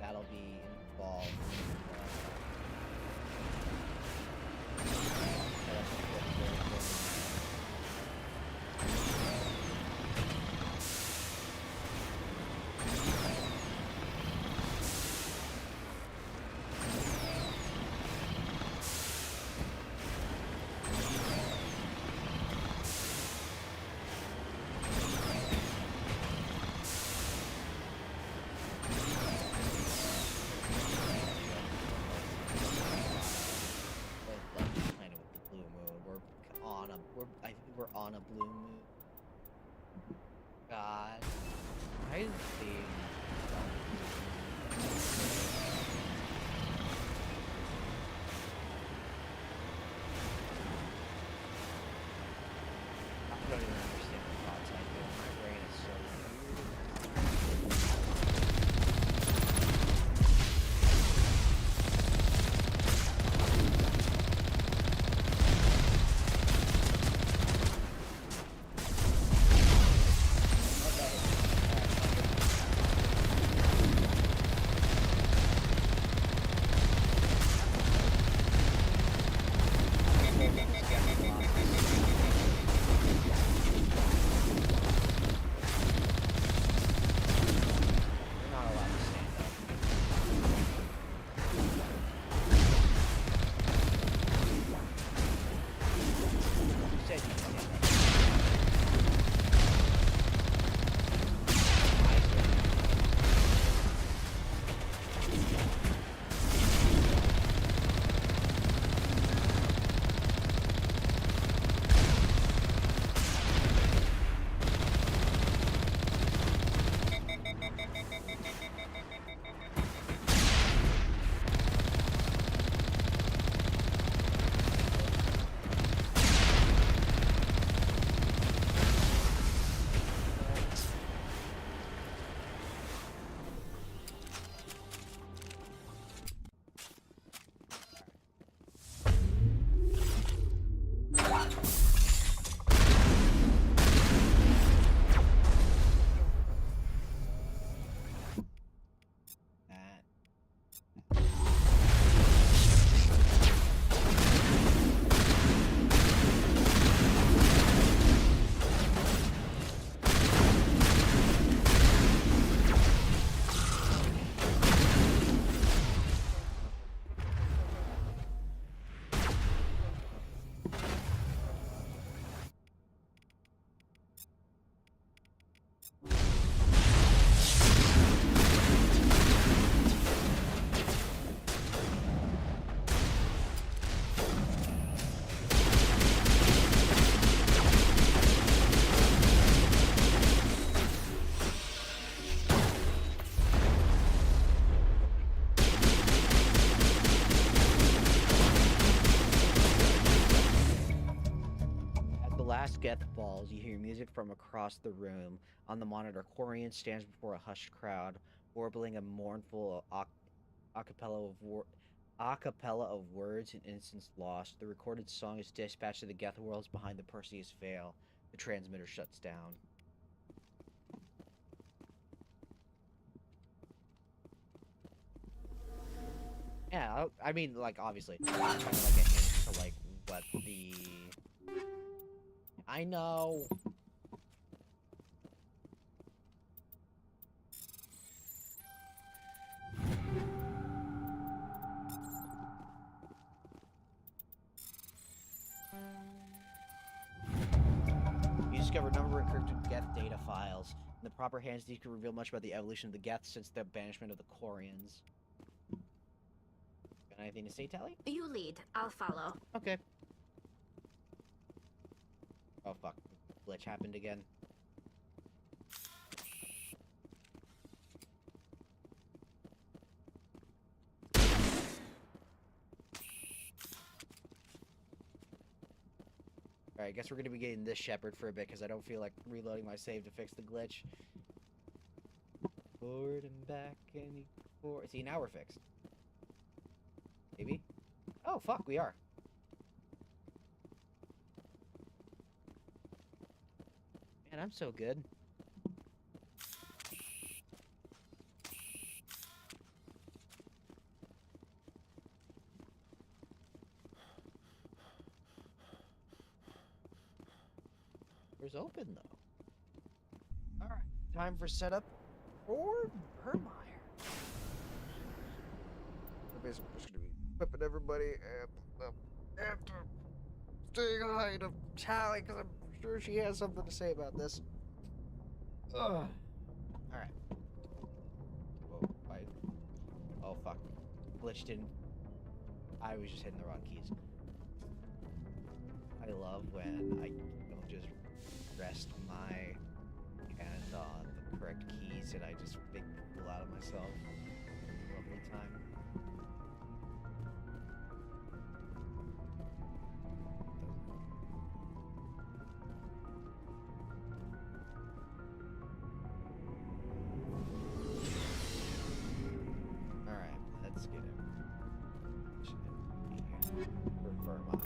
That'll be involved. We're on a blue moon. God, why is the I don't even understand the thoughts I do. My brain is so Geth falls, you hear music from across the room. On the monitor, Corian stands before a hushed crowd, warbling a mournful a cappella of words and innocence lost. The recorded song is dispatched to the Geth worlds behind the Perseus Veil. The transmitter shuts down. Yeah, I mean, like, obviously, kind of like a hint to, like, what the... I know. discovered a number of encrypted Geth data files. In the proper hands, these could reveal much about the evolution of the Geth since the banishment of the Quarians. Got anything to say, Tally? You lead. I'll follow. Okay. Oh, fuck. Glitch happened again. Alright, I guess we're gonna be getting this Shepherd for a bit, because I don't feel like reloading my save to fix the glitch. Forward and back and forward. See, now we're fixed. Maybe? Oh, fuck, we are. Man, I'm so good. Door's open, though. Alright, time for setup for Virmire. So basically, we're just gonna be equipping everybody and staying high to Tally, because I'm sure she has something to say about this. Ugh. Alright. Oh, wait. Oh, fuck. Glitch didn't. I was just hitting the wrong keys. I love when I don't just rest my hand on the correct keys and I just make a fool out of myself. Lovely time. Alright, let's get him. For Virmire.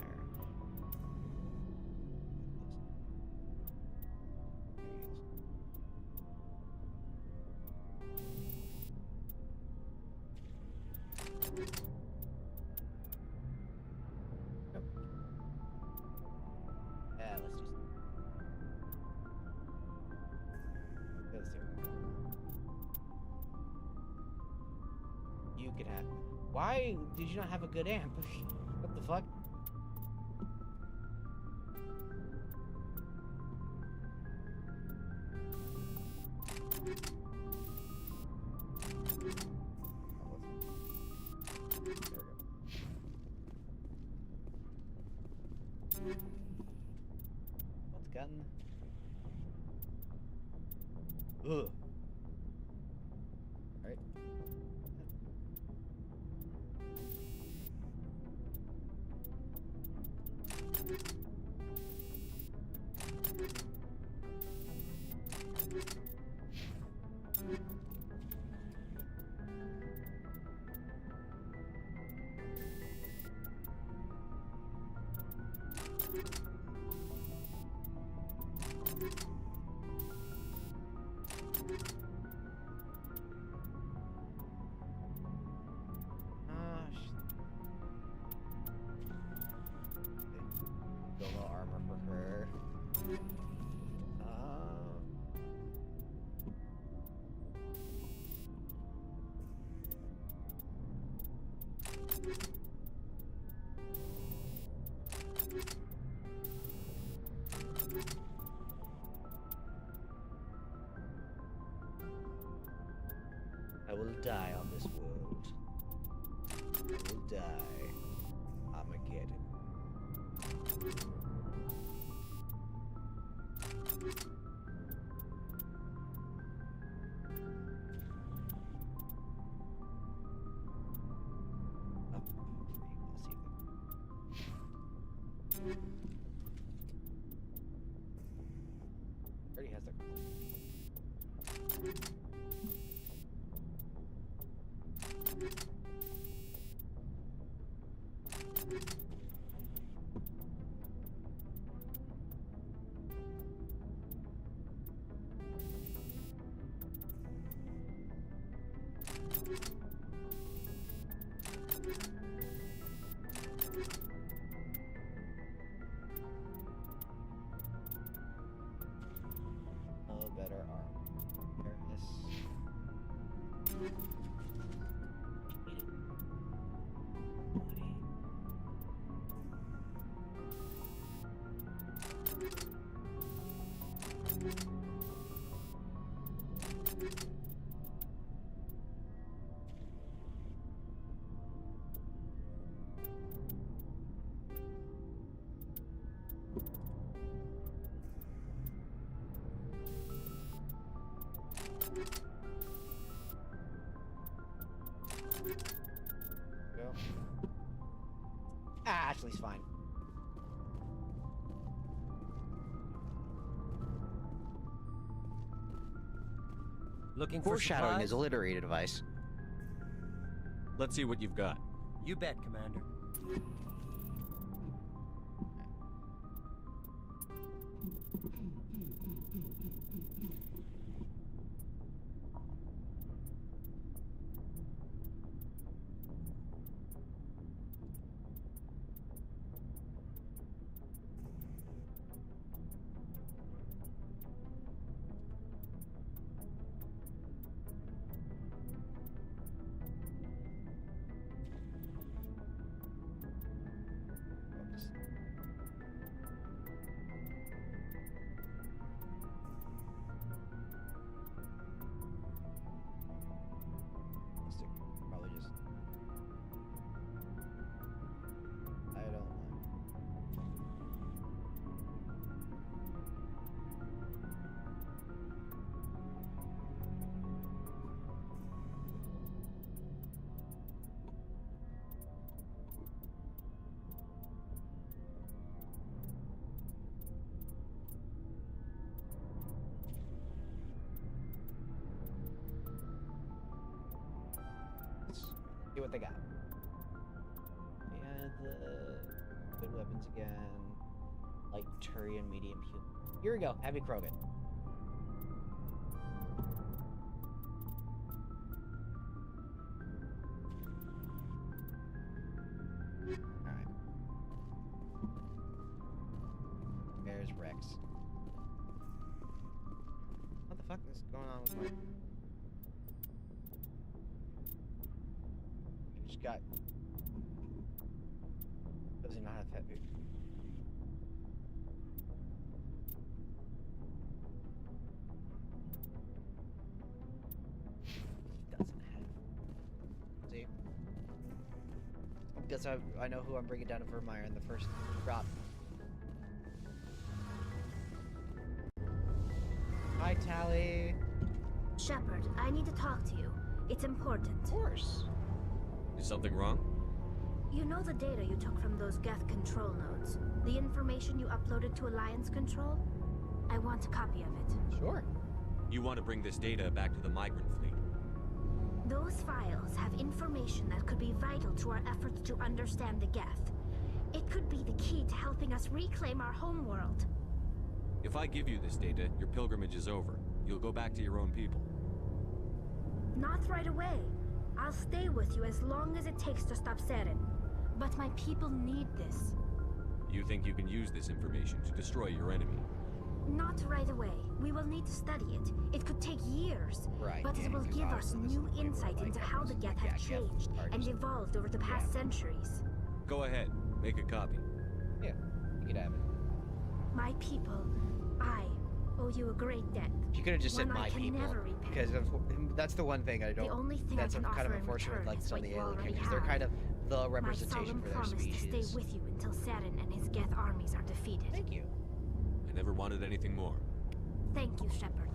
Yep. Yeah, let's just. Let's do it. You can have. Why did you not have a good amp? What the fuck? What's gun? Ugh. Right. Still no armor for her. I will die on this world. I will die. Armageddon. Already has their. go. Ah, Ashley's fine. Looking for Foreshadowing supplies? is a literary device. Let's see what you've got. You bet, Commander. Oops. Probably just. I don't know. Let's see what they got. And the good weapons again. Light Turian, medium human. Here we go. Heavy Krogan. Alright. There's Rex. What the fuck is going on with my... Just got... Does he not have heavy? Doesn't have. See? Guess I know who I'm bringing down to Virmire in the first drop. Hi, Tally. Shepard, I need to talk to you. It's important. Of course. Is something wrong? You know the data you took from those Geth control nodes? The information you uploaded to Alliance Control? I want a copy of it. Sure. You want to bring this data back to the migrant fleet? Those files have information that could be vital to our efforts to understand the Geth. It could be the key to helping us reclaim our homeworld. If I give you this data, your pilgrimage is over. You'll go back to your own people. Not right away. I'll stay with you as long as it takes to stop Seren. But my people need this. You think you can use this information to destroy your enemy? Not right away. We will need to study it. It could take years. Right, But yeah, it will because give us obviously this is new the point where, insight like, into how the Geth yeah, have Geth changed are and just- evolved over the past centuries. Go ahead. Make a copy. Yeah, you could have it. My people, I owe you a great debt. You could have just said One I my can people, never repay. because that's the one thing I don't. The only thing that's I can kind of offer in unfortunate with return like is some what of the you alien already characters. They're have. kind of the My representation solemn for their promise species. to stay with you until Seren and his Geth armies are defeated. Thank you. I never wanted anything more. Thank you, Shepard.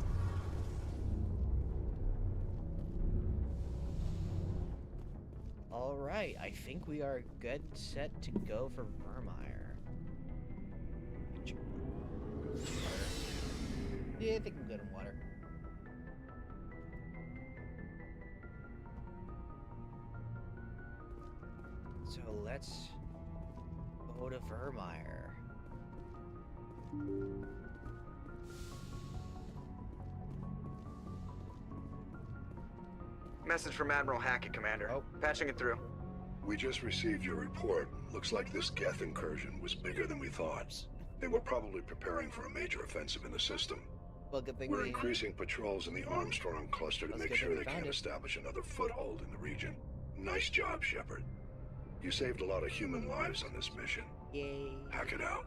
All right, I think we are good, set to go for Virmire. Yeah, I think I'm good in water. So let's go to Virmire. Message from Admiral Hackett, Commander. Oh. Patching it through. We just received your report. Looks like this Geth incursion was bigger than we thought. They were probably preparing for a major offensive in the system. Well, good thing We're we increasing patrols in the Armstrong cluster to Let's make get sure them they can't founded. establish another foothold in the region. Nice job, Shepard. You saved a lot of human lives on this mission. Yay. Hack it out.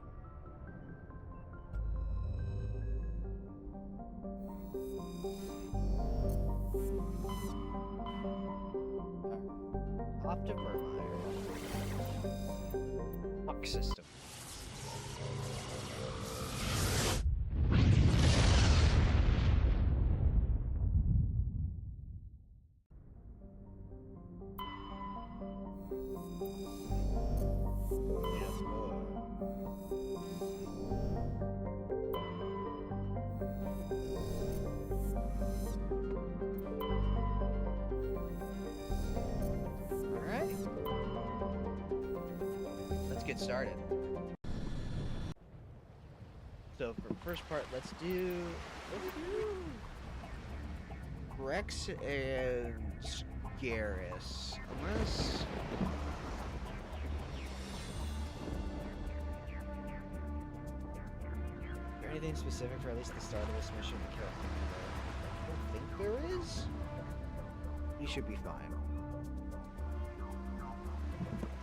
Off to Virmire. Fuck system. All right. Let's get started. So for first part, let's do Rex and Garrus. Unless is there anything specific for at least the start of this mission to kill Commander? I don't think there is. We should be fine.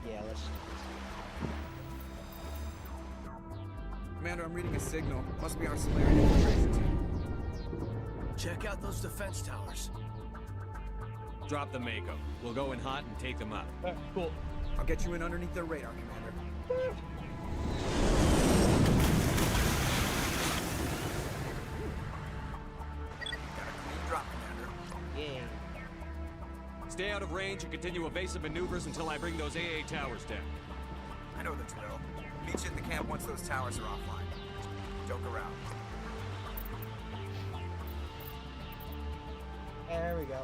Yeah, let's do this. Commander, I'm reading a signal. Must be our Solarian infiltration team. Check out those defense towers. Drop the Mako. We'll go in hot and take them out. Cool. I'll get you in underneath their radar, Commander. Got a clean drop, Commander. Yay. Stay out of range and continue evasive maneuvers until I bring those AA towers down. I know the drill. Meet you at the camp once those towers are offline. Joke around. There we go.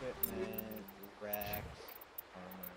Equipment, racks, armor.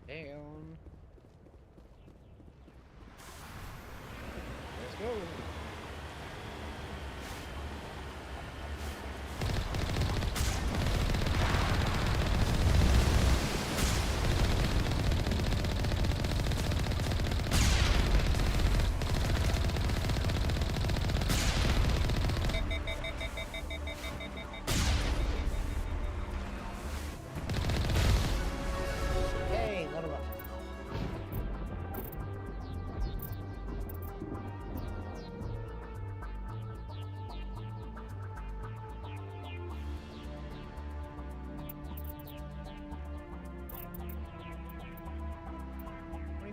Down. Let's go. Hey, let him up.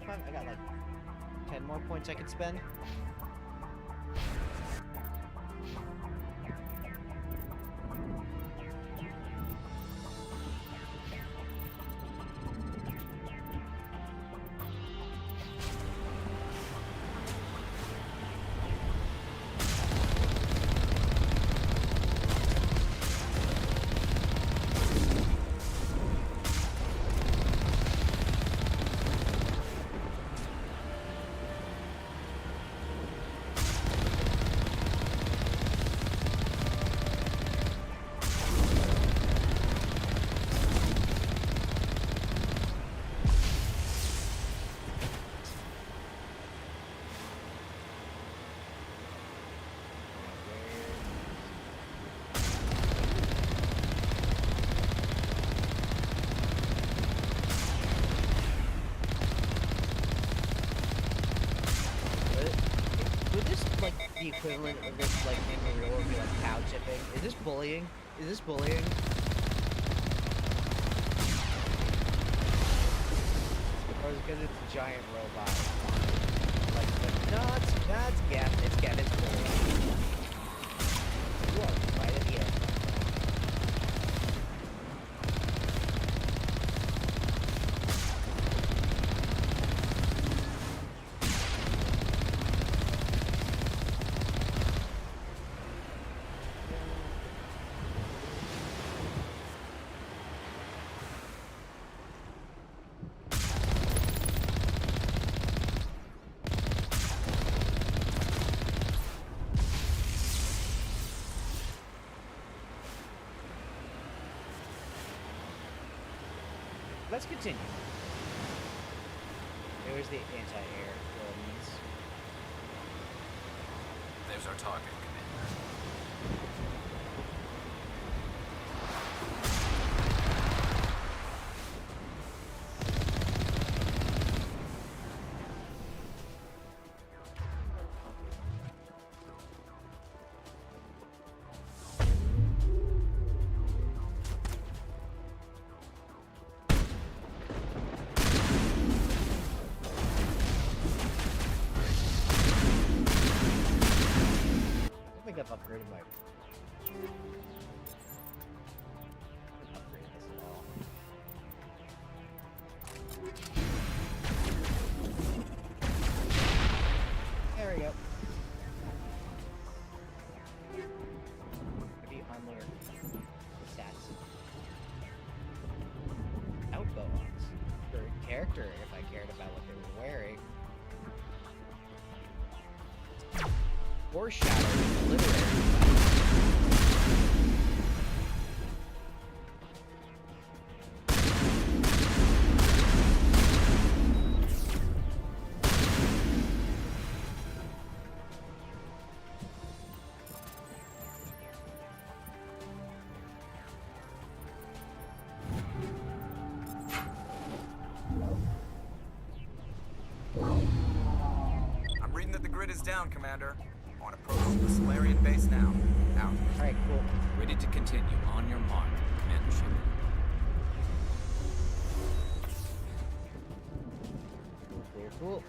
I got like 10 more points I could spend. The equivalent of this, like, in the real world, be like cow tipping. Is this bullying? Is this bullying? Or is it because it's a giant robot? Like, no, it's Geth. It's Geth. It's bullying. You are right at the end. Let's continue. There's the anti-air drones. There's our target, Commander. I've upgraded my... I haven't upgraded this at all. There we go. Maybe armor stats. Outgoings for character if I cared about what they were wearing. Foreshadowing literary. I'm reading that the grid is down, Commander. On approach to the Solarian base now. Out. Alright, cool. Ready to continue. On your mark, Commander Shepard. Cool, cool.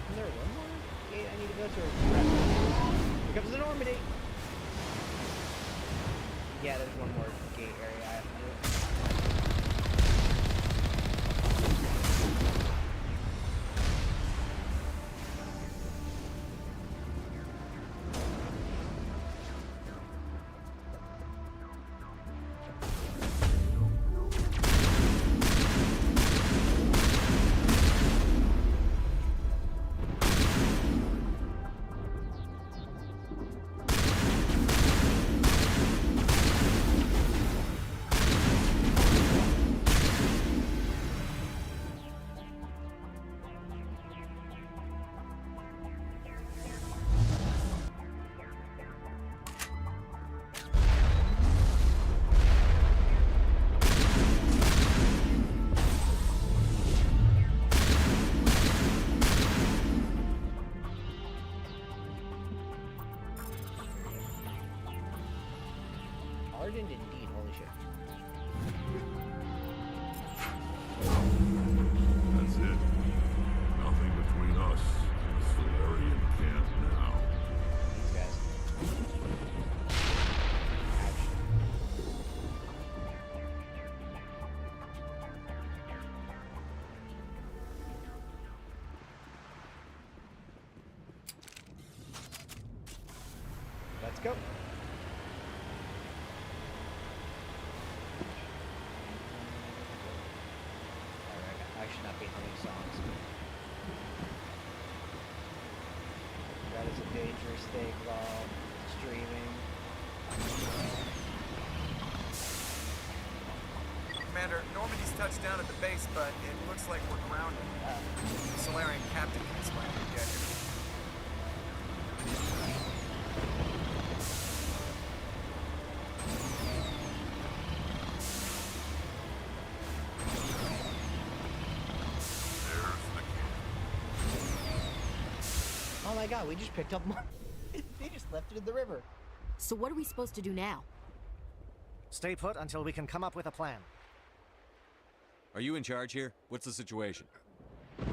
Is there one more gate I need to go to? Here comes the Normandy! Yeah, there's one more gate area I have to do. go. Alright, I should not be humming songs. That is a dangerous thing while streaming. Commander, Normandy's touched down at the base, but it looks like we're grounded. The Solarian captain can explain when we get here. Oh my god, we just picked up more. They just left it in the river. So what are we supposed to do now? Stay put until we can come up with a plan. Are you in charge here? What's the situation?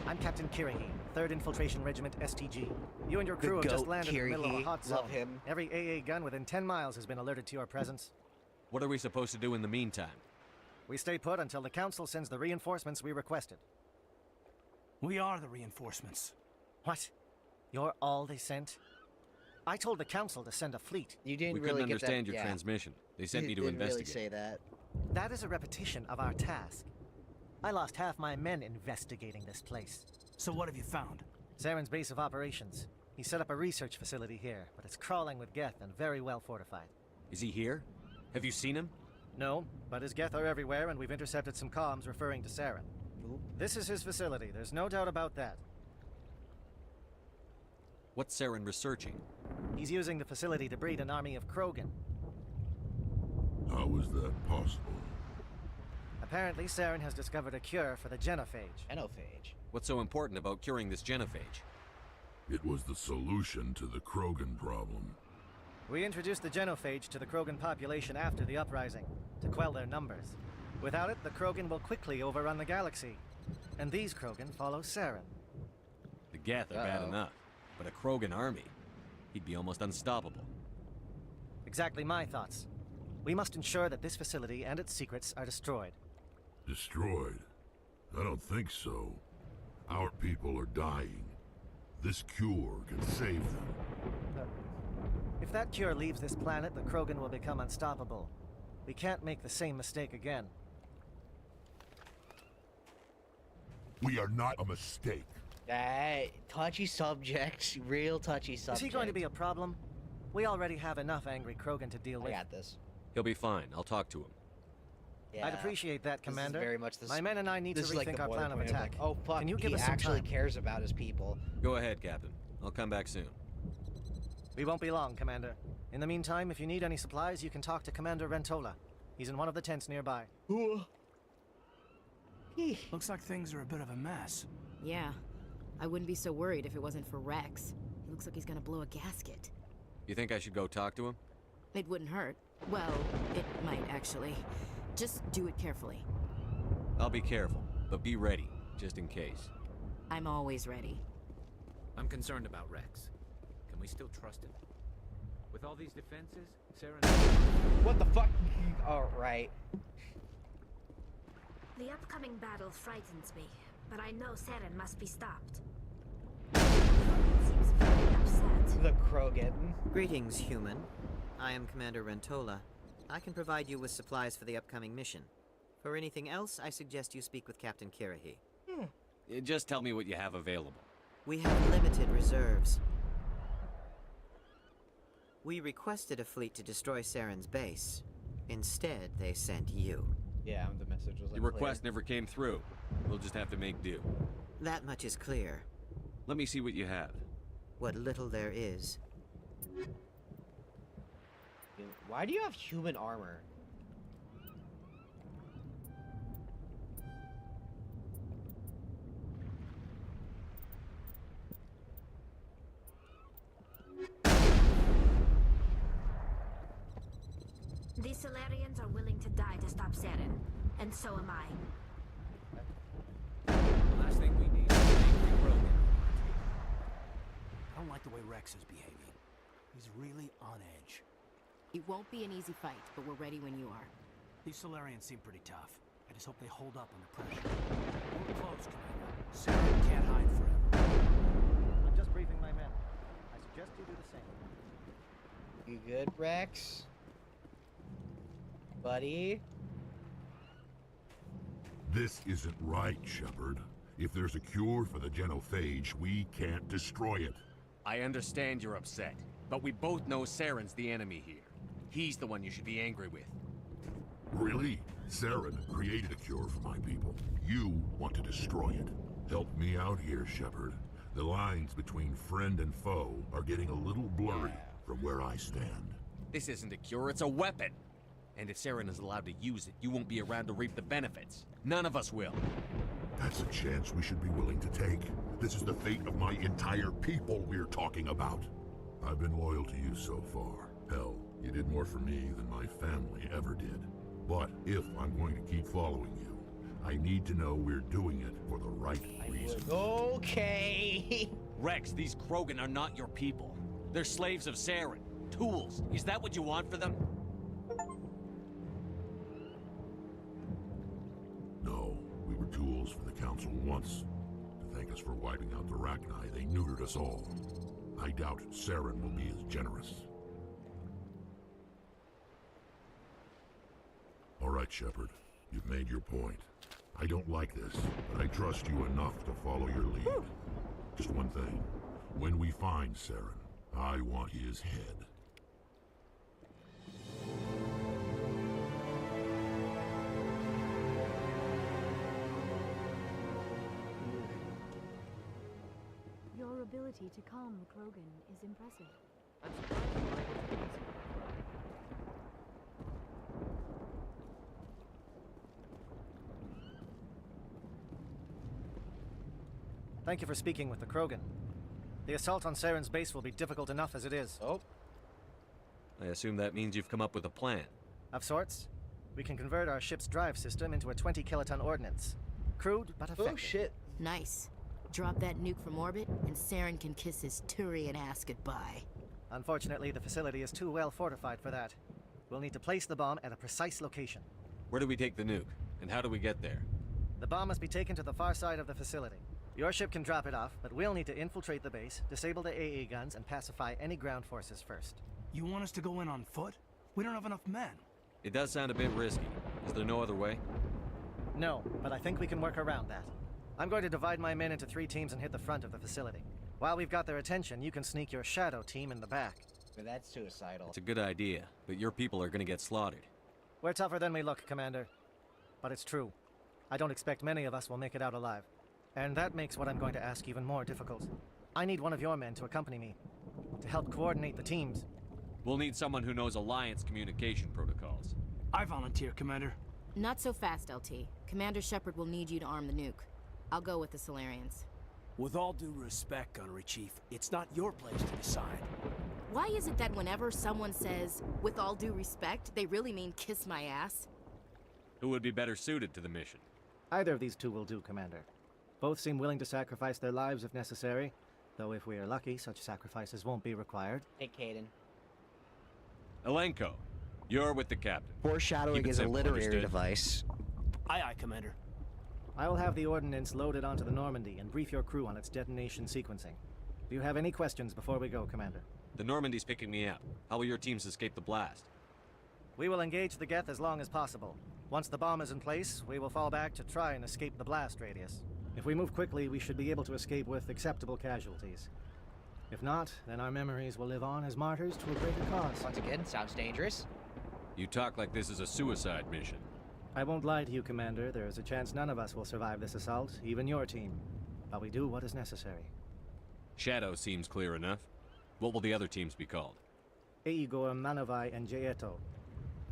I'm Captain Kirahi, 3rd Infiltration Regiment STG. You and your crew have just landed in the middle of a hot zone. Love him. Every AA gun within 10 miles has been alerted to your presence. What are we supposed to do in the meantime? We stay put until the Council sends the reinforcements we requested. We are the reinforcements. What? You're all they sent? I told the Council to send a fleet. You didn't We really couldn't get understand that, your transmission. They sent me to didn't investigate. Really say that. That is a repetition of our task. I lost half my men investigating this place. So what have you found? Saren's base of operations. He set up a research facility here, but it's crawling with Geth and very well fortified. Is he here? Have you seen him? No, but his Geth are everywhere, and we've intercepted some comms referring to Saren. Ooh. This is his facility, there's no doubt about that. What's Saren researching? He's using the facility to breed an army of Krogan. How is that possible? Apparently, Saren has discovered a cure for the genophage. Genophage. What's so important about curing this genophage? It was the solution to the Krogan problem. We introduced the genophage to the Krogan population after the uprising, to quell their numbers. Without it, the Krogan will quickly overrun the galaxy. And these Krogan follow Saren. The Geth are bad enough, but a Krogan army, he'd be almost unstoppable. Exactly my thoughts. We must ensure that this facility and its secrets are destroyed. Destroyed? I don't think so. Our people are dying. This cure can save them. If that cure leaves this planet, the Krogan will become unstoppable. We can't make the same mistake again. We are not a mistake. Touchy subject. Real touchy subject. Is he going to be a problem? We already have enough angry Krogan to deal with. I got this. He'll be fine. I'll talk to him. Yeah. I'd appreciate that, This is Commander. very much this. My men and I need to This is like rethink the our plan of boilerplate attack. like, oh fuck! Can you give he us some actually time? cares about his people. Go ahead, Captain. I'll come back soon. We won't be long, Commander. In the meantime, if you need any supplies, you can talk to Commander Rentola. He's in one of the tents nearby. Looks like things are a bit of a mess. Yeah. I wouldn't be so worried if it wasn't for Rex. He looks like he's gonna blow a gasket. You think I should go talk to him? It wouldn't hurt. Well, it might actually. Just do it carefully. I'll be careful, but be ready, just in case. I'm always ready. I'm concerned about Rex. Can we still trust him? With all these defenses, Saren... What the fuck? All right. The upcoming battle frightens me, but I know Saren must be stopped. Seems very upset. The Krogan. Greetings, human. I am Commander Rentola. I can provide you with supplies for the upcoming mission. For anything else, I suggest you speak with Captain Kirahi. Just tell me what you have available. We have limited reserves. We requested a fleet to destroy Saren's base. Instead, they sent you. Yeah, the message was Your request never came through. We'll just have to make do. That much is clear. Let me see what you have. What little there is. Why do you have human armor? These Solarians are willing to die to stop Saren, and so am I. The last thing we need is an angry Krogan. I don't like the way Rex is behaving. He's really on edge. It won't be an easy fight, but we're ready when you are. These Solarians seem pretty tough. I just hope they hold up under pressure. We're close, Commander. Saren can't hide forever. I'm just briefing my men. I suggest you do the same. You good, Rex? Buddy? This isn't right, Shepard. If there's a cure for the genophage, we can't destroy it. I understand you're upset, but we both know Saren's the enemy here. He's the one you should be angry with. Really? Saren created a cure for my people. You want to destroy it. Help me out here, Shepard. The lines between friend and foe are getting a little blurry from where I stand. This isn't a cure, it's a weapon. And if Saren is allowed to use it, you won't be around to reap the benefits. None of us will. That's a chance we should be willing to take. This is the fate of my entire people we're talking about. I've been loyal to you so far. Hell, you did more for me than my family ever did. But if I'm going to keep following you, I need to know we're doing it for the right reason. Okay. Rex, these Krogan are not your people. They're slaves of Saren. Tools. Is that what you want for them? No, we were tools for the Council once. To thank us for wiping out the Rachni, they neutered us all. I doubt Saren will be as generous. All right, Shepard. You've made your point. I don't like this, but I trust you enough to follow your lead. Just one thing. When we find Saren, I want his head. Your ability to calm the Krogan is impressive. Thank you for speaking with the Krogan. The assault on Saren's base will be difficult enough as it is. Oh. I assume that means you've come up with a plan. Of sorts. We can convert our ship's drive system into a 20-kiloton ordnance. Crude, but effective. Oh, shit. Nice. Drop that nuke from orbit, and Saren can kiss his Turian ass goodbye. Unfortunately, the facility is too well fortified for that. We'll need to place the bomb at a precise location. Where do we take the nuke? And how do we get there? The bomb must be taken to the far side of the facility. Your ship can drop it off, but we'll need to infiltrate the base, disable the AA guns, and pacify any ground forces first. You want us to go in on foot? We don't have enough men. It does sound a bit risky. Is there no other way? No, but I think we can work around that. I'm going to divide my men into 3 teams and hit the front of the facility. While we've got their attention, you can sneak your shadow team in the back. But that's suicidal. It's a good idea, but your people are gonna get slaughtered. We're tougher than we look, Commander. But it's true. I don't expect many of us will make it out alive. And that makes what I'm going to ask even more difficult. I need one of your men to accompany me, to help coordinate the teams. We'll need someone who knows Alliance communication protocols. I volunteer, Commander. Not so fast, LT. Commander Shepard will need you to arm the nuke. I'll go with the Solarians. With all due respect, Gunnery Chief, it's not your place to decide. Why is it that whenever someone says, with all due respect, they really mean kiss my ass? Who would be better suited to the mission? Either of these two will do, Commander. Both seem willing to sacrifice their lives if necessary, though if we are lucky, such sacrifices won't be required. Hey, Caden. Elenko, you're with the captain. Foreshadowing is a literary device. Aye, aye, Commander. I will have the ordnance loaded onto the Normandy and brief your crew on its detonation sequencing. Do you have any questions before we go, Commander? The Normandy's picking me up. How will your teams escape the blast? We will engage the Geth as long as possible. Once the bomb is in place, we will fall back to try and escape the blast radius. If we move quickly, we should be able to escape with acceptable casualties. If not, then our memories will live on as martyrs to a greater cause. Once again, sounds dangerous. You talk like this is a suicide mission. I won't lie to you, Commander. There is a chance none of us will survive this assault, even your team. But we do what is necessary. Shadow seems clear enough. What will the other teams be called? Eigor, Manavai, and Jaeto.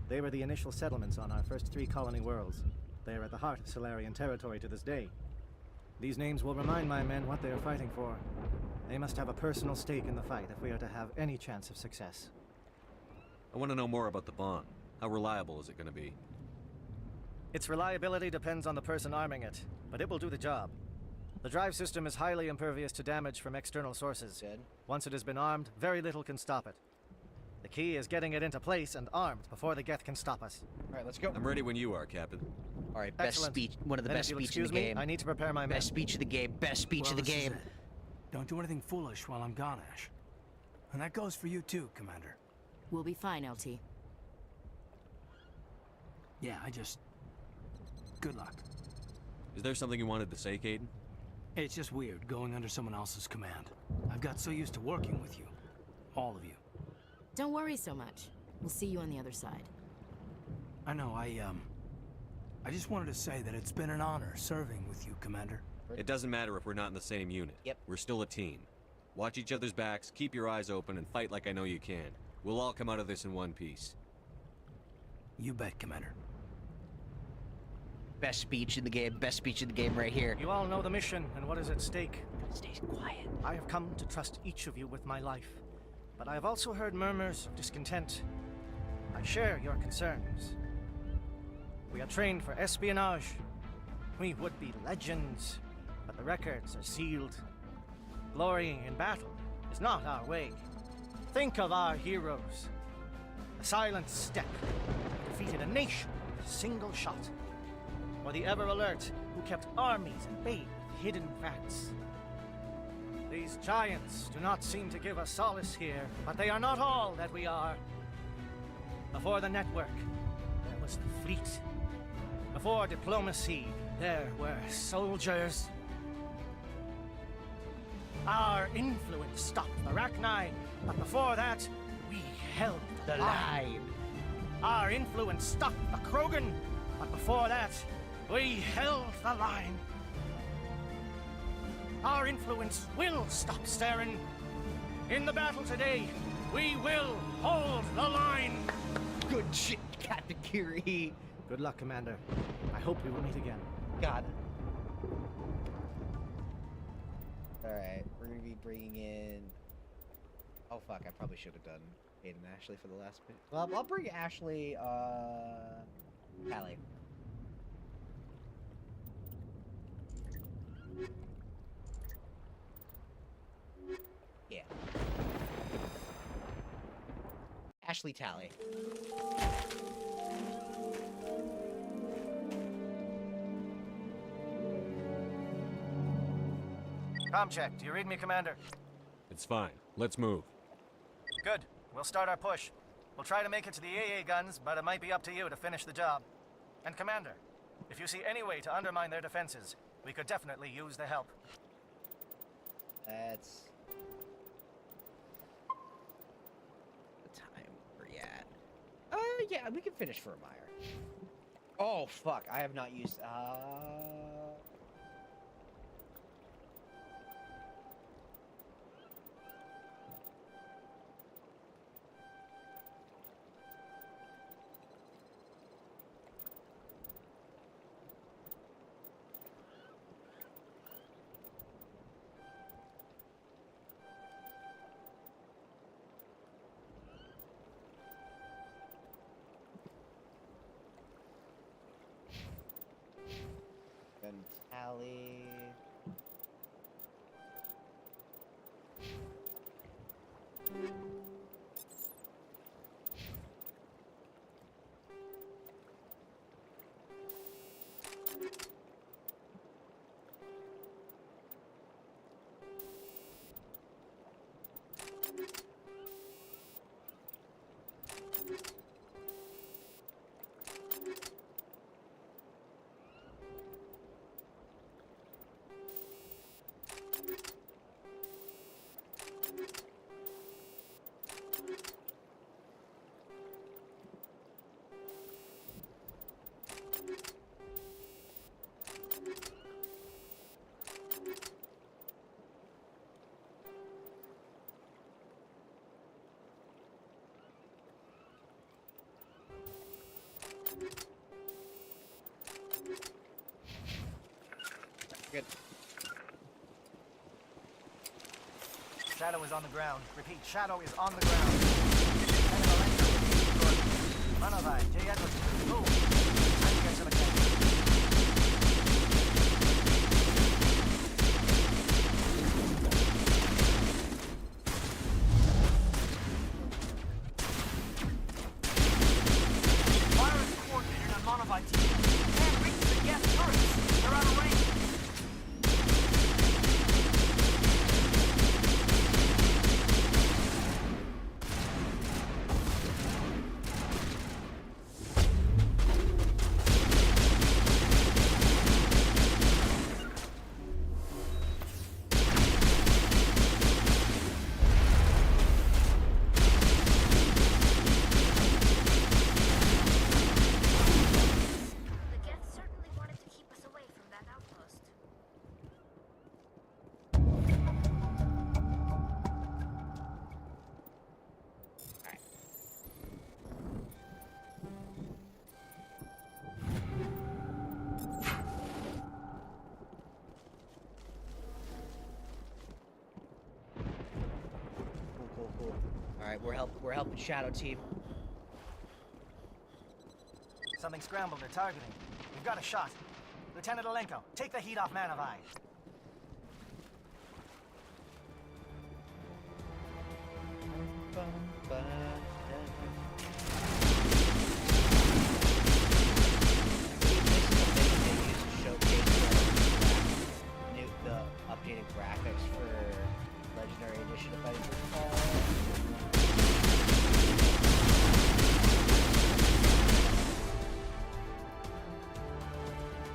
They were the initial settlements on our first 3 colony worlds. They are at the heart of Solarian territory to this day. These names will remind my men what they are fighting for. They must have a personal stake in the fight if we are to have any chance of success. I want to know more about the bomb. How reliable is it going to be? Its reliability depends on the person arming it, but it will do the job. The drive system is highly impervious to damage from external sources. Good. Once it has been armed, very little can stop it. The key is getting it into place and armed before the Geth can stop us. All right, let's go. I'm ready when you are, Captain. All right, best Excellent. speech. One of the Then best if you'll speeches in the excuse me, game. I need to prepare my men. Best speech of the game. Best speech of the Well, this is game. it. Don't do anything foolish while I'm gone, Ash. And that goes for you too, Commander. We'll be fine, LT. Yeah, good luck. Is there something you wanted to say, Caden? It's just weird, going under someone else's command. I've got so used to working with you. All of you. Don't worry so much. We'll see you on the other side. I know, I just wanted to say that it's been an honor serving with you, Commander. It doesn't matter if we're not in the same unit. Yep. We're still a team. Watch each other's backs, keep your eyes open, and fight like I know you can. We'll all come out of this in one piece. You bet, Commander. Best speech in the game. Best speech in the game right here. You all know the mission and what is at stake. Stay quiet. I have come to trust each of you with my life, but I have also heard murmurs of discontent. I share your concerns. We are trained for espionage. We would be legends, but the records are sealed. Glorying in battle is not our way. Think of our heroes. The silent step who defeated a nation with a single shot. Or the ever-alert who kept armies at bay with hidden facts. These giants do not seem to give us solace here, but they are not all that we are. Before the network, there was the fleet. Before diplomacy, there were soldiers. Our influence stopped the Rachni, but before that, we held the line. Our influence stopped the Krogan, but before that, we held the line. Our influence will stop Saren. In the battle today, we will hold the line. Good shit, Captain Kiri. Good luck, Commander. I hope we will meet again. God. Alright, we're gonna be bringing in... Oh fuck, I probably should have done Aiden and Ashley for the last bit. Well, I'll bring Ashley, Callie. Yeah. Ashley Tally. Com check. Do you read me, Commander? It's fine. Let's move. Good. We'll start our push. We'll try to make it to the AA guns, but it might be up to you to finish the job. And Commander, if you see any way to undermine their defenses, we could definitely use the help. That's... the time we're at. Yeah, we can finish Virmire. Oh, fuck. I have not used... Tally. Good. Shadow is on the ground. Repeat, Shadow is on the ground. Manovai, Jayadus, move. Time to get some attention. Fire is coordinated on Manovai team. Can't reach the Geth turrets. They're out of range. right, we're helping Shadow Team. Something scrambled or targeting. We've got a shot. Lieutenant Alenko, take the heat off Manavai. The updated graphics for Legendary Edition, if I recall.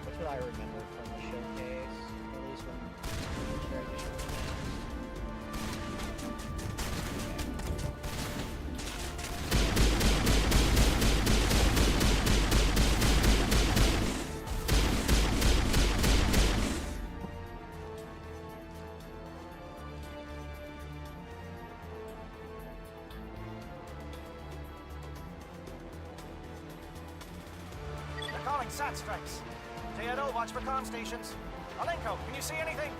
That's what I remember from the showcase, at least when Legendary Edition was announced. Calling SAT strikes. JNO, watch for comm stations. Alenko, can you see anything?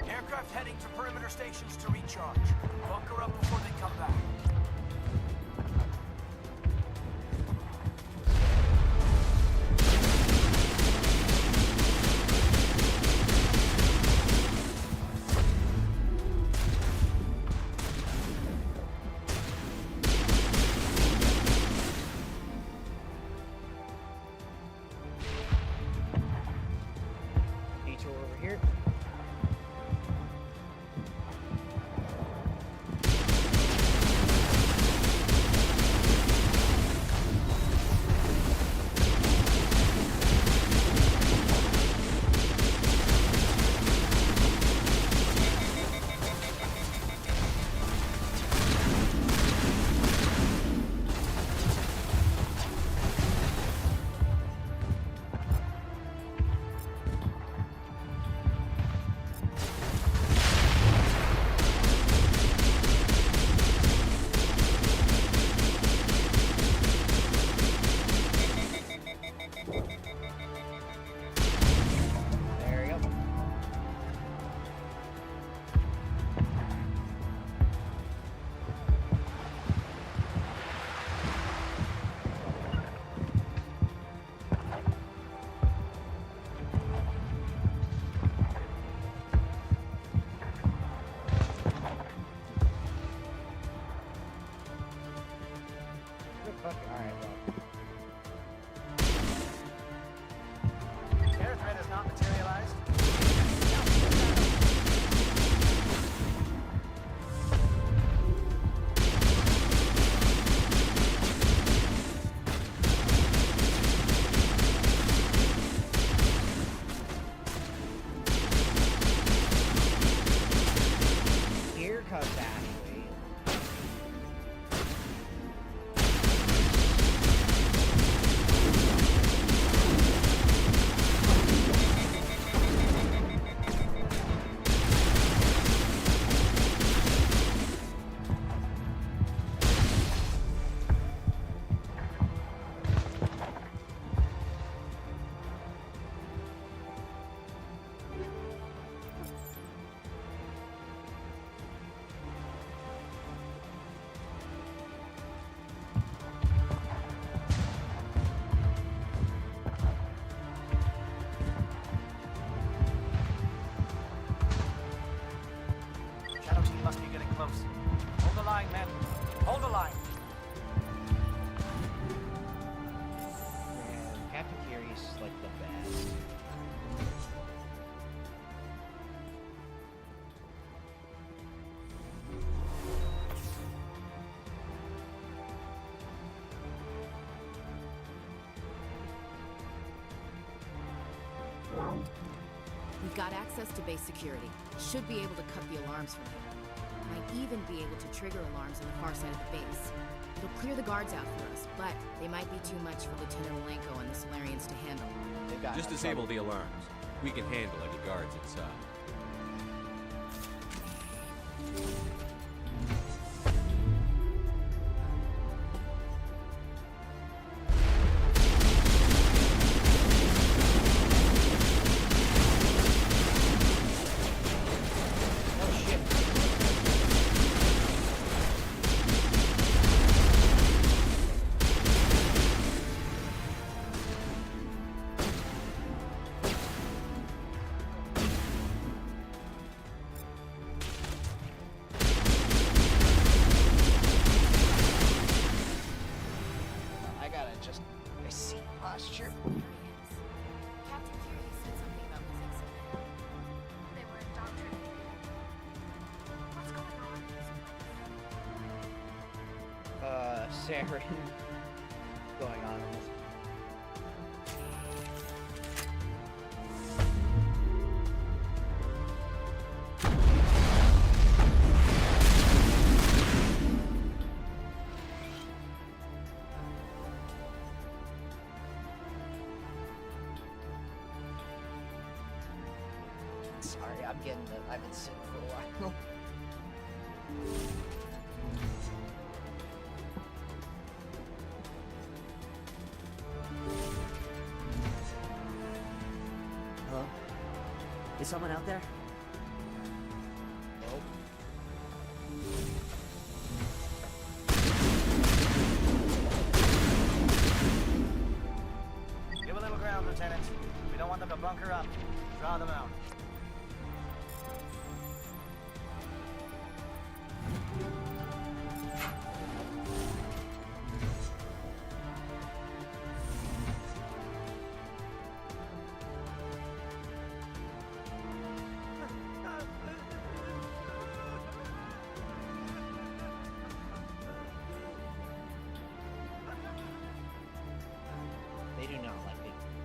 Aircraft heading to perimeter stations to recharge. Bunker up before they come back. Detour over here. We've got access to base security. Should be able to cut the alarms from here. Might even be able to trigger alarms on the far side of the base. It'll clear the guards out for us, but they might be too much for Lieutenant Malenko and the Solarians to handle. Just disable the alarms. We can handle any guards inside. Saren going on in this. Sorry, I've been sitting for a while. Hello? Is someone out there? Nope. Give a little ground, Lieutenant. We don't want them to bunker up. Draw them out.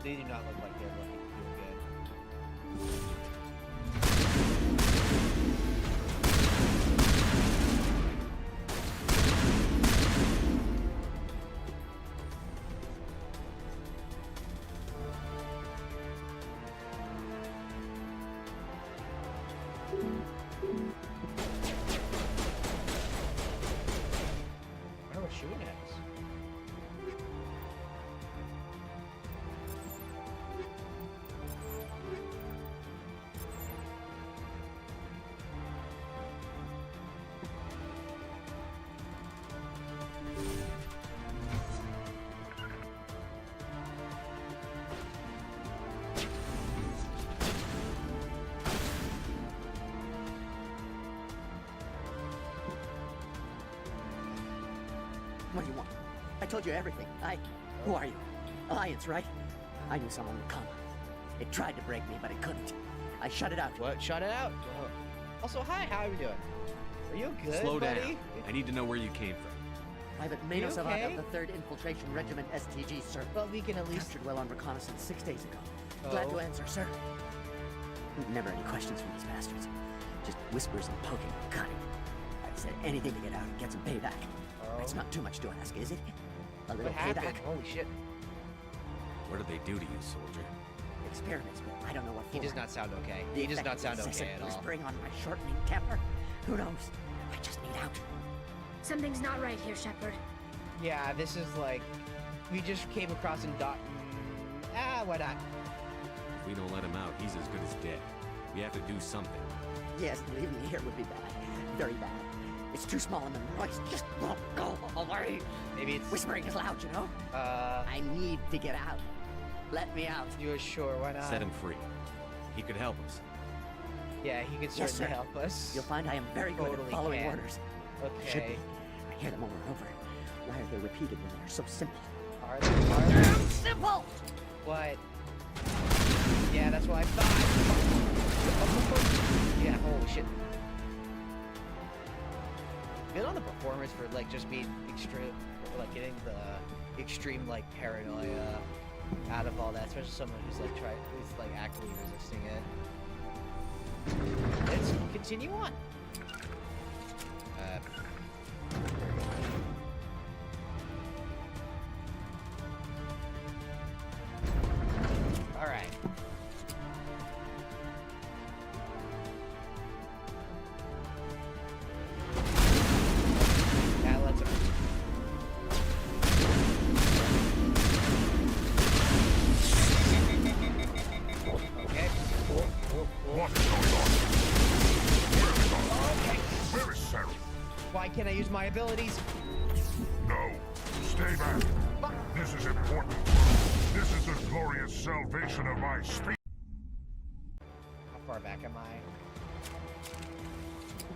They do not look like they're looking too good. I don't know what shooting at us. What do you want? I told you everything. Who are you? Alliance, right? I knew someone would come. It tried to break me, but it couldn't. I shut it out. What? Shut it out? Also, hi, how are you doing? Are you good, Slow buddy? down. I need to know where you came from. Private You Manos okay? of the 3rd Infiltration Regiment STG, sir. Well, we can at least... Captured well on reconnaissance 6 days ago. Glad to answer, sir. Never any questions from these bastards. Just whispers and poking and cutting. I've said anything to get out and get some payback. It's not too much to ask, is it? A little What happened? payback. Holy shit. What did they do to you, soldier? Experiments, but I don't know what for. He does not sound okay. The He does not sound effect okay at all. whispering on my shortening temper. Who knows? I just need out. Something's not right here, Shepard. Yeah, this is like... We just came across him why not? If we don't let him out, he's as good as dead. We have to do something. Yes, leaving me here would be bad. Very bad. It's too small and the noise just won't go away. Maybe it's... Whispering is loud, you know? I need to get out. Let me out. You're sure, why not? Set him free. He could help us. Yeah, he could Yes, certainly sir. help us. You'll find I am very good Totally at following can. orders. Okay. Should be. I hear them over and over. Why are they repeated when they're so simple? Are they? Damn simple! What? Yeah, that's what I thought. Yeah, holy shit. Good on the performance for like just being extreme, like getting the extreme like paranoia out of all that, especially someone who's like actively resisting it. Let's continue on. All right. Now let's. Okay. What is going on? Okay. Where is Sarah? Why can't I use my abilities? No. Stay back. This is important. This is the glorious salvation of my species. How far back am I?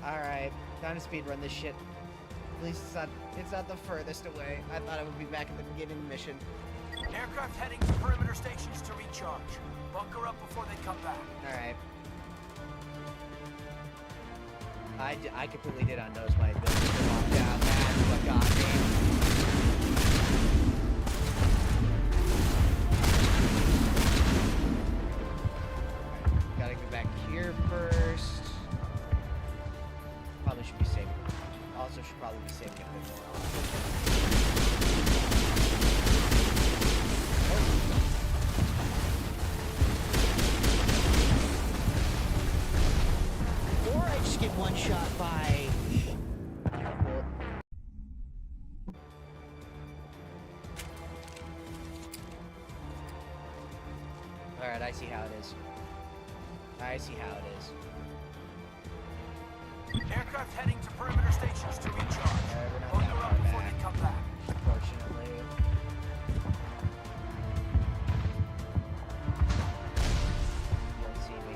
Alright, time to speedrun this shit. At least it's not the furthest away. I thought I would be back at the beginning of the mission. Aircraft heading to perimeter stations to recharge. Bunker up before they come back. Alright. I completely did not notice my ability to lock down. That's what got me. Gotta go back here first. Probably should be saving. Also should probably be saving a bit more. Or I just get one shot by. Alright, I see how it is. I see how it is. Aircraft heading to perimeter stations to recharge. We're not Bunker that far up before back, they come back. unfortunately. Don't see me.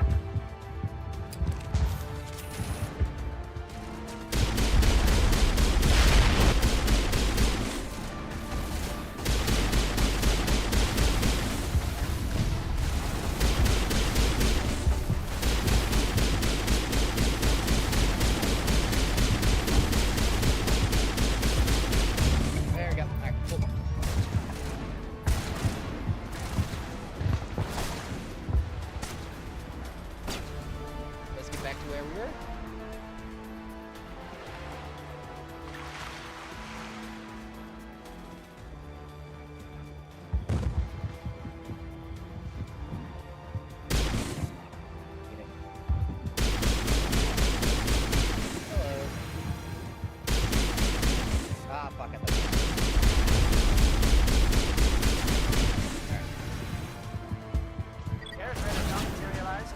There we go. Alright, cool. Let's get back to where we were. Get it. Hello. Ah, fuck it. Air's ready, not materialized.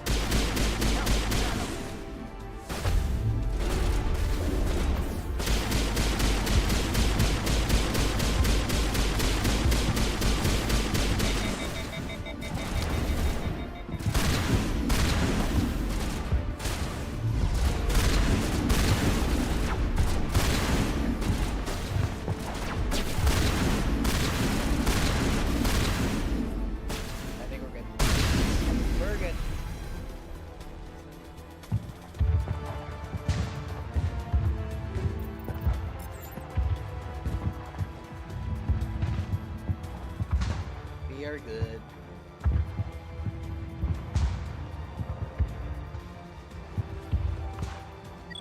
I think we're good. We're good. We are good.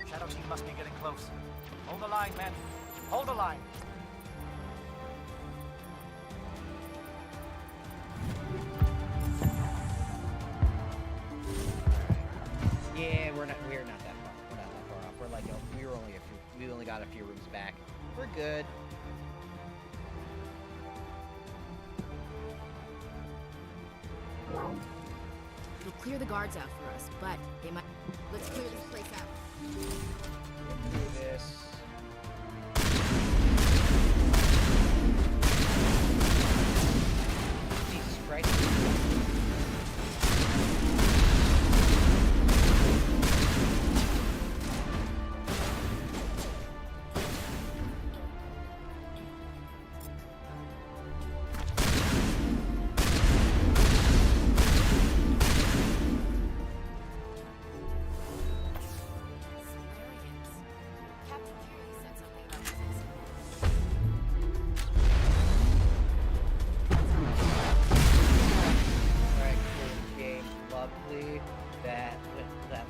Shadow team must be getting close. Hold the line, men. Hold the line. Yeah, we're not that far. We're not that far off. We're like we only got a few rooms back. We're good. It'll clear the guards out for us, but they might. Let's clear this place out. Get through this. Jesus Christ. Captain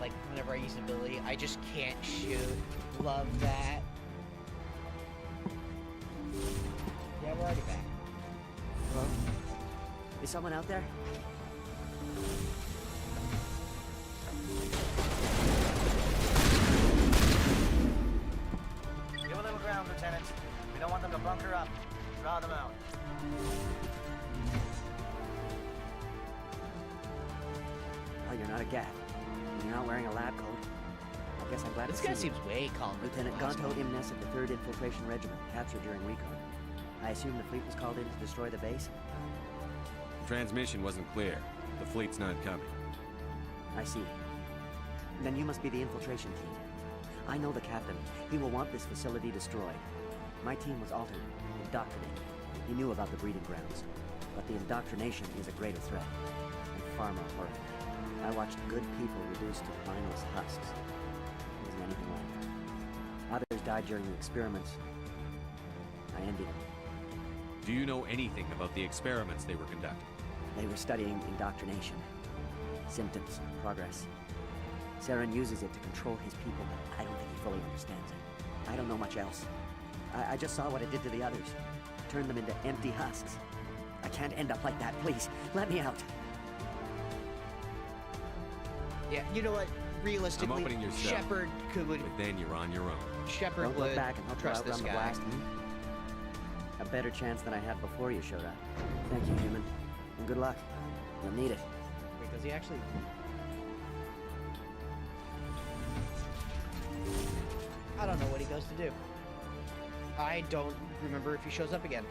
like whenever I use an ability, I just can't shoot. Love that. Yeah, we're already back. Hello? Is someone out there? Give a little ground, Lieutenant. We don't want them to bunker up. Draw them out. Oh, you're not a Geth. You're not wearing a lab coat. I guess I'm glad This to see guy you. seems way calmer. Lieutenant Gonto Imnes of the 3rd Infiltration Regiment, captured during recon. I assume the fleet was called in to destroy the base? The transmission wasn't clear. The fleet's not coming. I see. Then you must be the infiltration team. I know the captain. He will want this facility destroyed. My team was altered, indoctrinated. He knew about the breeding grounds. But the indoctrination is a greater threat, and far more horrifying. I watched good people reduced to mindless husks. There wasn't anything left. Others died during the experiments. I envied them. Do you know anything about the experiments they were conducting? They were studying indoctrination. Symptoms, progress. Saren uses it to control his people, but I don't think he fully understands it. I don't know much else. I just saw what it did to the others. Turned them into empty husks. I can't end up like that, please. Let me out. Yeah, you know what? Realistically, I'm opening your cell. Shepard could. But then you're on your own. Shepard Don't would look back and hope to trust this outrun the guy. blast. A better chance than I had before you showed up. Thank you, human. And good luck. You'll need it. Wait, does he actually? I don't know what he goes to do. I don't remember if he shows up again.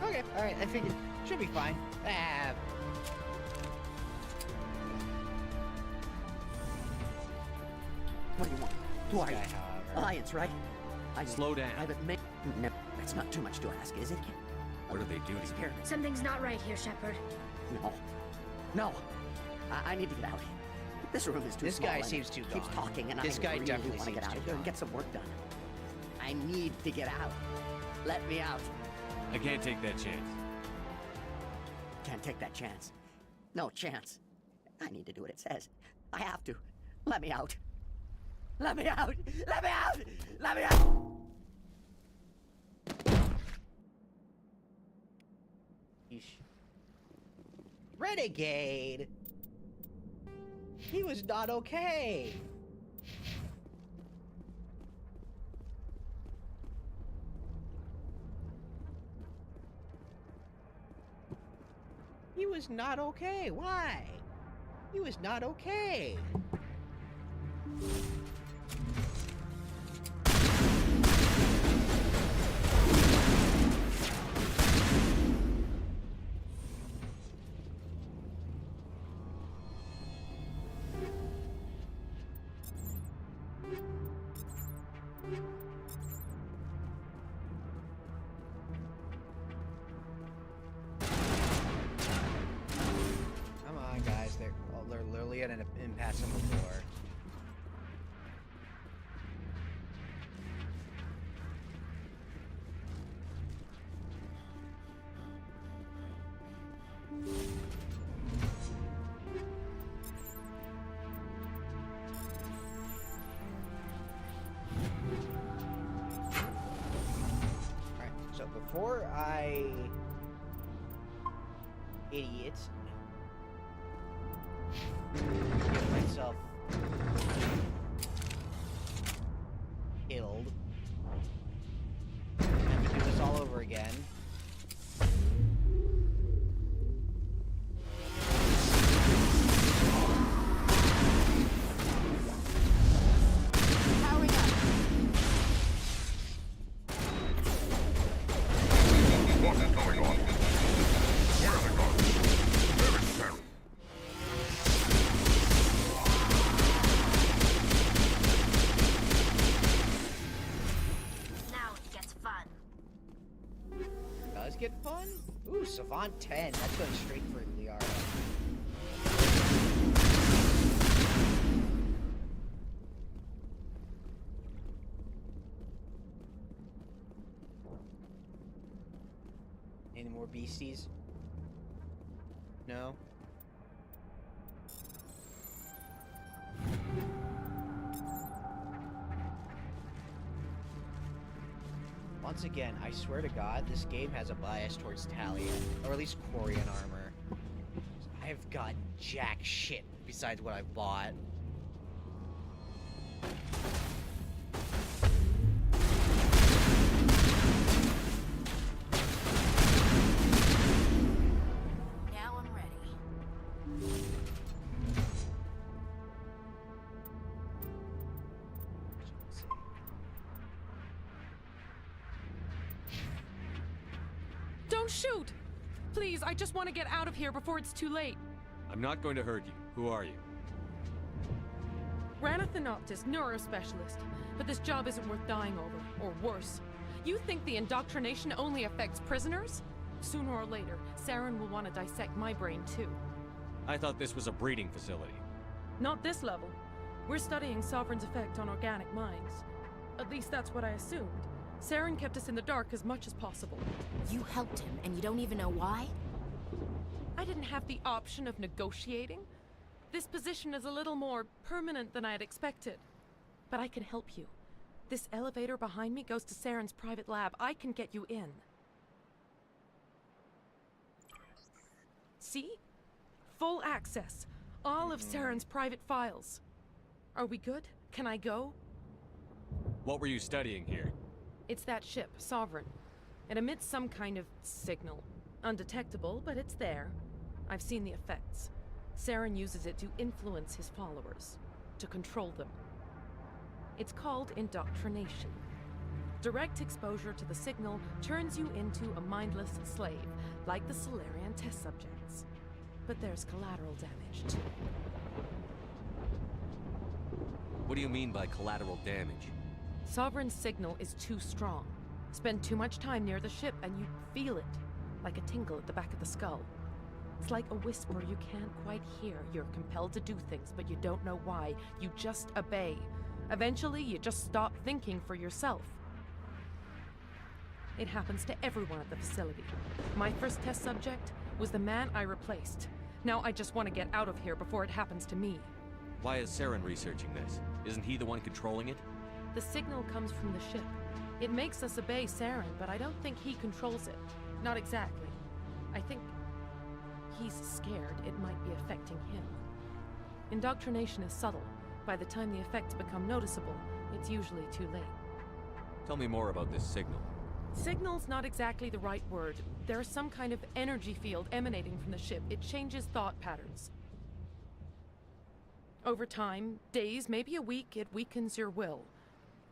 Okay, alright, I figured. Should be fine. Ah. What do you want? Who are you? This guy, however. Alliance, right? Slow down. I haven't made... No, that's not too much to ask, is it? What do they do to you? Experiment. Something's not right here, Shepard. No. No. I need to get out. This room is too This small. guy and seems too keeps gone. talking, and This I guy really definitely want to get seems out too of here and gone. get some work done. I need to get out. Let me out. I can't take that chance. Can't take that chance. No chance. I need to do what it says. I have to. Let me out. Let me out! Let me out! Let me out! Yeesh. Renegade! He was not okay! He was not okay. Why? He was not okay. Come on, guys. They're literally at an impasse on the floor. Alright, so before I... Idiots. Get myself killed. I have to do this all over again. Powering up. get fun. Ooh, Savant 10. That's going straight for Liara. Any more beasties? No? Once again, I swear to God, this game has a bias towards Talion, or at least Quarian armor. I have got jack shit besides what I've bought. Now I'm ready. Don't shoot! Please, I just want to get out of here before it's too late. I'm not going to hurt you. Who are you? Ranathanoptis, neurospecialist. But this job isn't worth dying over, or worse. You think the indoctrination only affects prisoners? Sooner or later, Saren will want to dissect my brain too. I thought this was a breeding facility. Not this level. We're studying Sovereign's effect on organic minds. At least that's what I assumed. Saren kept us in the dark as much as possible. You helped him, and you don't even know why? I didn't have the option of negotiating. This position is a little more permanent than I had expected. But I can help you. This elevator behind me goes to Saren's private lab. I can get you in. See? Full access. All of Saren's private files. Are we good? Can I go? What were you studying here? It's that ship, Sovereign. It emits some kind of signal. Undetectable, but it's there. I've seen the effects. Saren uses it to influence his followers, to control them. It's called indoctrination. Direct exposure to the signal turns you into a mindless slave, like the Solarian test subjects. But there's collateral damage, too. What do you mean by collateral damage? Sovereign's signal is too strong. Spend too much time near the ship and you feel it, like a tingle at the back of the skull. It's like a whisper you can't quite hear. You're compelled to do things, but you don't know why. You just obey. Eventually, you just stop thinking for yourself. It happens to everyone at the facility. My first test subject was the man I replaced. Now I just want to get out of here before it happens to me. Why is Saren researching this? Isn't he the one controlling it? The signal comes from the ship. It makes us obey Saren, but I don't think he controls it. Not exactly. I think he's scared it might be affecting him. Indoctrination is subtle. By the time the effects become noticeable, it's usually too late. Tell me more about this signal. Signal's not exactly the right word. There is some kind of energy field emanating from the ship. It changes thought patterns. Over time, days, maybe a week, it weakens your will.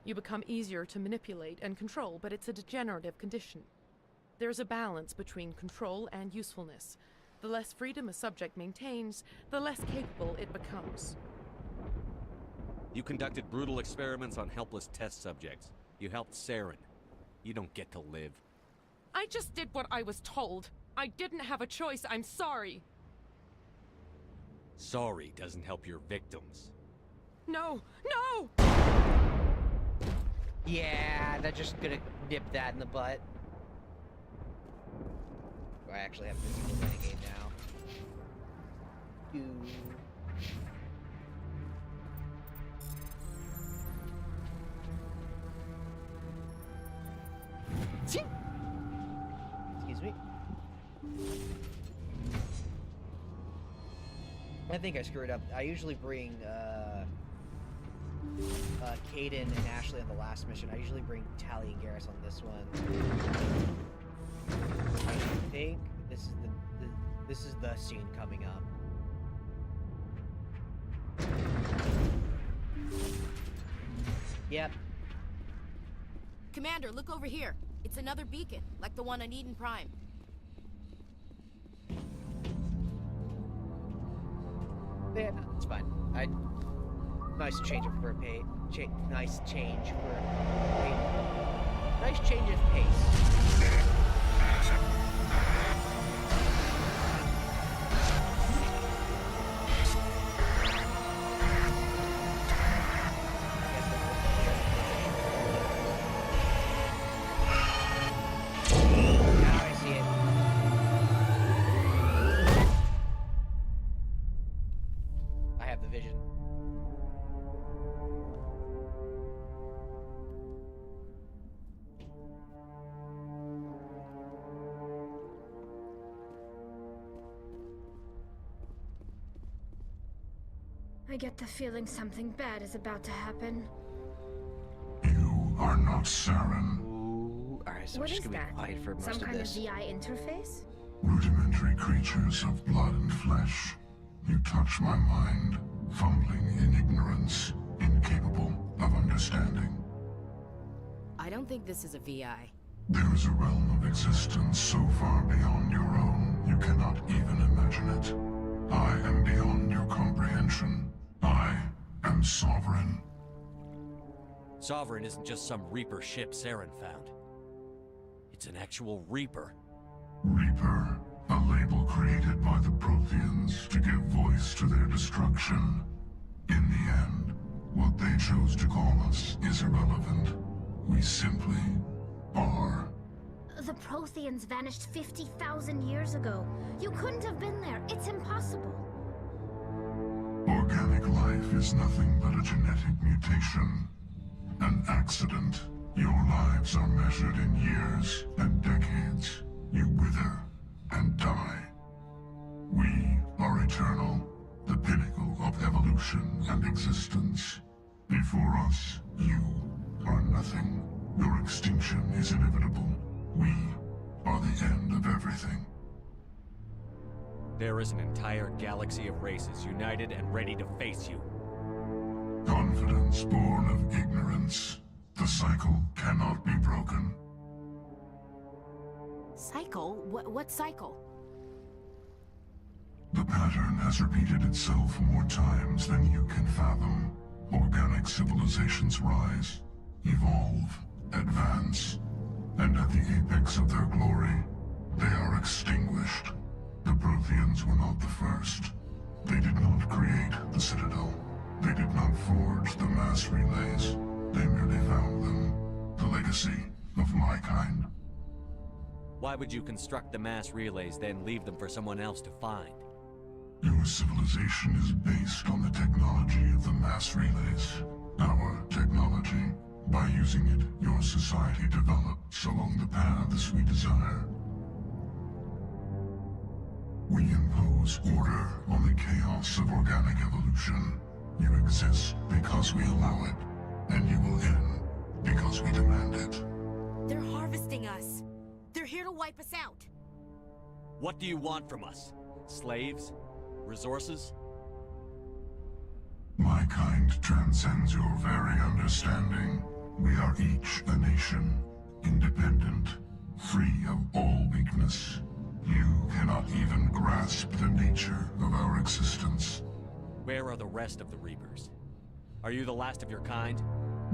You become easier to manipulate and control, but it's a degenerative condition. There's a balance between control and usefulness. The less freedom a subject maintains, the less capable it becomes. You conducted brutal experiments on helpless test subjects. You helped Saren. You don't get to live. I just did what I was told. I didn't have a choice. I'm sorry. Sorry doesn't help your victims. No! No! Yeah, they're just gonna nip that in the butt. I actually have physical renegade now. Excuse me. I think I screwed up. I usually bring Caden and Ashley on the last mission. I usually bring Tally and Garrus on this one. I think this is the scene coming up. Yep. Commander, look over here. It's another beacon, like the one on Eden Prime. Yeah, it's fine. Nice change for a pace. Nice change for a pace. Nice change of pace. I get the feeling something bad is about to happen. You are not Saren. Ooh, alright, so What I'm just is gonna that? be quiet for most Some of kind this. of VI interface? Rudimentary creatures of blood and flesh. You touch my mind, fumbling in ignorance, incapable of understanding. I don't think this is a VI. There is a realm of existence so far beyond your own, you cannot even imagine it. I am beyond your comprehension. I am sovereign. Sovereign isn't just some Reaper ship Saren found. It's an actual Reaper. Reaper, a label created by the Protheans to give voice to their destruction. In the end, what they chose to call us is irrelevant. We simply are. The Protheans vanished 50,000 years ago. You couldn't have been there. It's impossible. Organic life is nothing but a genetic mutation. An accident. Your lives are measured in years and decades. You wither and die. We are eternal, the pinnacle of evolution and existence. Before us, you are nothing. Your extinction is inevitable. We are the end of everything. There is an entire galaxy of races united and ready to face you. Confidence born of ignorance. The cycle cannot be broken. Cycle? What cycle? The pattern has repeated itself more times than you can fathom. Organic civilizations rise, evolve, advance, and at the apex of their glory, they are extinguished. The Protheans were not the first. They did not create the Citadel. They did not forge the mass relays. They merely found them. The legacy of my kind. Why would you construct the mass relays, then leave them for someone else to find? Your civilization is based on the technology of the mass relays. Our technology. By using it, your society develops along the paths we desire. We impose order on the chaos of organic evolution. You exist because we allow it, and you will end because we demand it. They're harvesting us. They're here to wipe us out. What do you want from us? Slaves? Resources? My kind transcends your very understanding. We are each a nation, independent, free of all weakness. You cannot even grasp the nature of our existence. Where are the rest of the Reapers? Are you the last of your kind?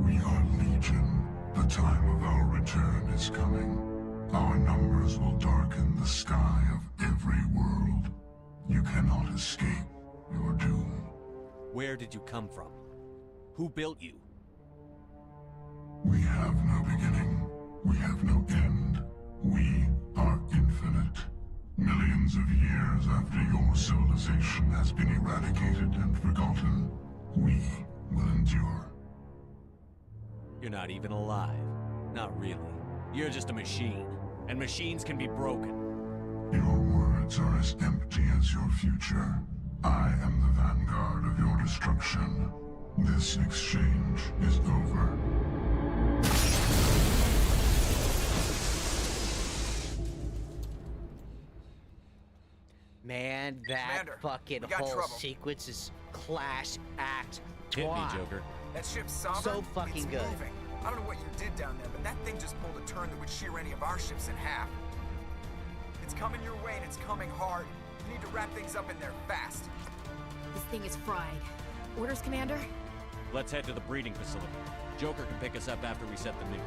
We are legion. The time of our return is coming. Our numbers will darken the sky of every world. You cannot escape your doom. Where did you come from? Who built you? We have no beginning. We have no end. We are infinite. Millions of years after your civilization has been eradicated and forgotten, we will endure. You're not even alive. Not really. You're just a machine. And machines can be broken. Your words are as empty as your future. I am the vanguard of your destruction. This exchange is over. Man, that Commander, fucking we got whole trouble. sequence is class act. Hit me, twat. Joker. That ship's sovereign. So fucking it's good. Moving. I don't know what you did down there, but that thing just pulled a turn that would shear any of our ships in half. It's coming your way, and it's coming hard. You need to wrap things up in there fast. This thing is fried. Orders, Commander? Let's head to the breeding facility. Joker can pick us up after we set the nuke.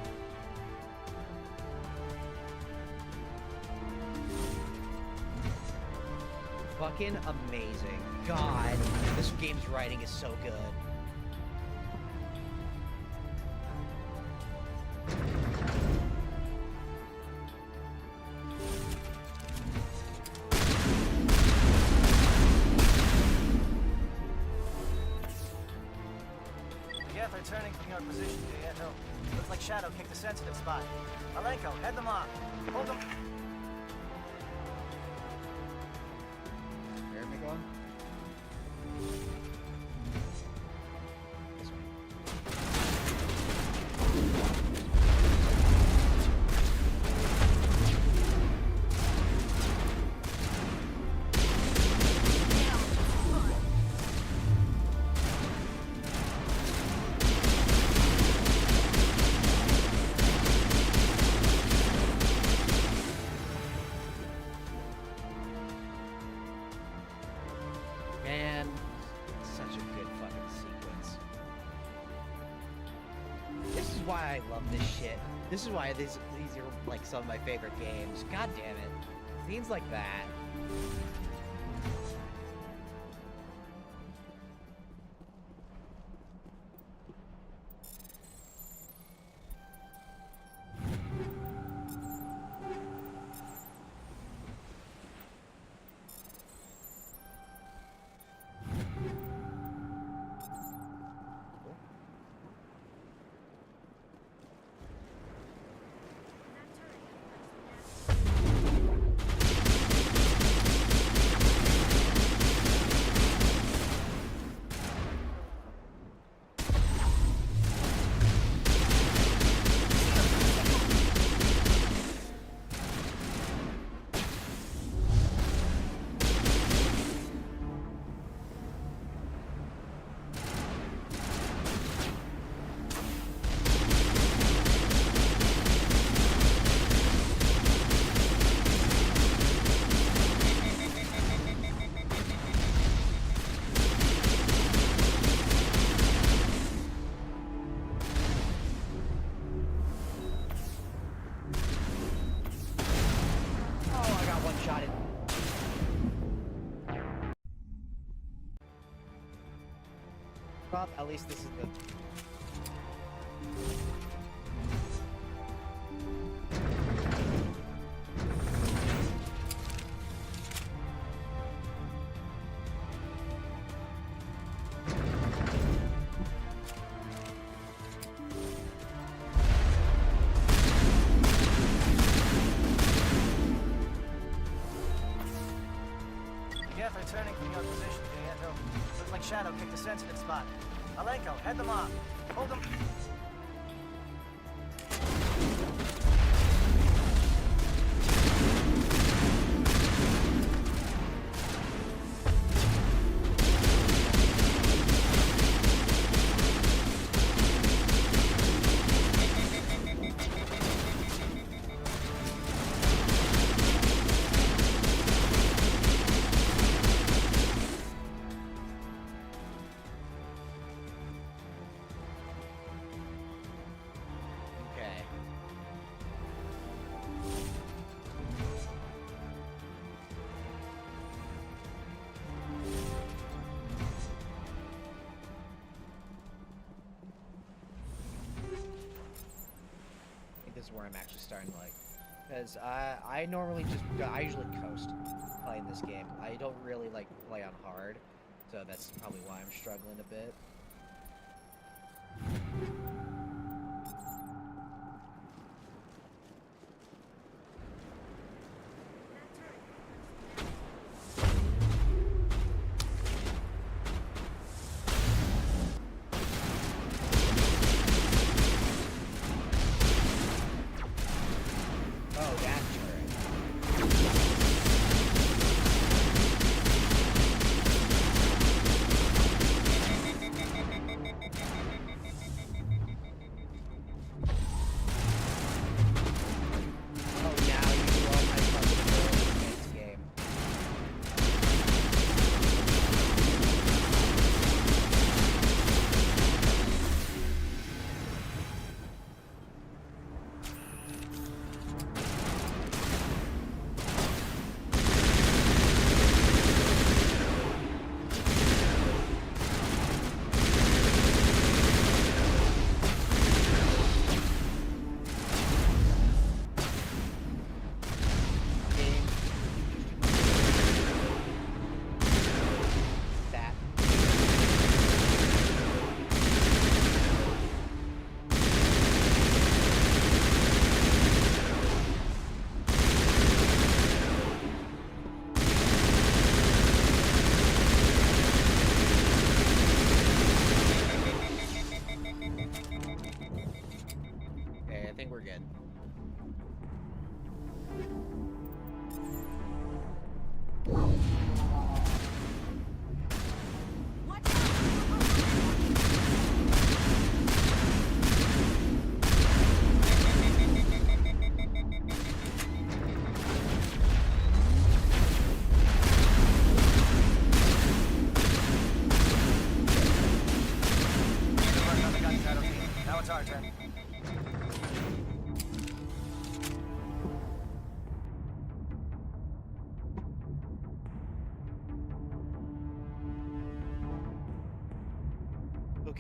Fucking amazing. God, this game's writing is so good. Geth are turning from your position, Geth. Looks like Shadow kicked a sensitive spot. Malenko, head them off. Hold them. Where am I going? why I love this shit. This is why these are like some of my favorite games. God damn it. Scenes like that. Well, at least this is the... Geth returning from your position, Geth. Looks like Shadow kicked a sensitive spot. Alenko, head them off. Hold them. This is where I'm actually starting to like, because I normally I usually coast playing this game. I don't really like play on hard, so that's probably why I'm struggling a bit. Now it's our turn.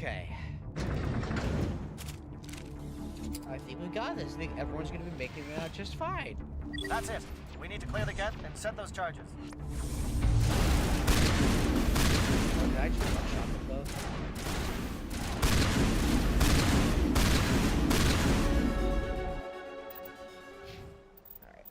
Okay. I think we got this. I think everyone's gonna be making it out just fine. That's it. We need to clear the Geth and set those charges. Oh, did I just one-shot them both? Alright.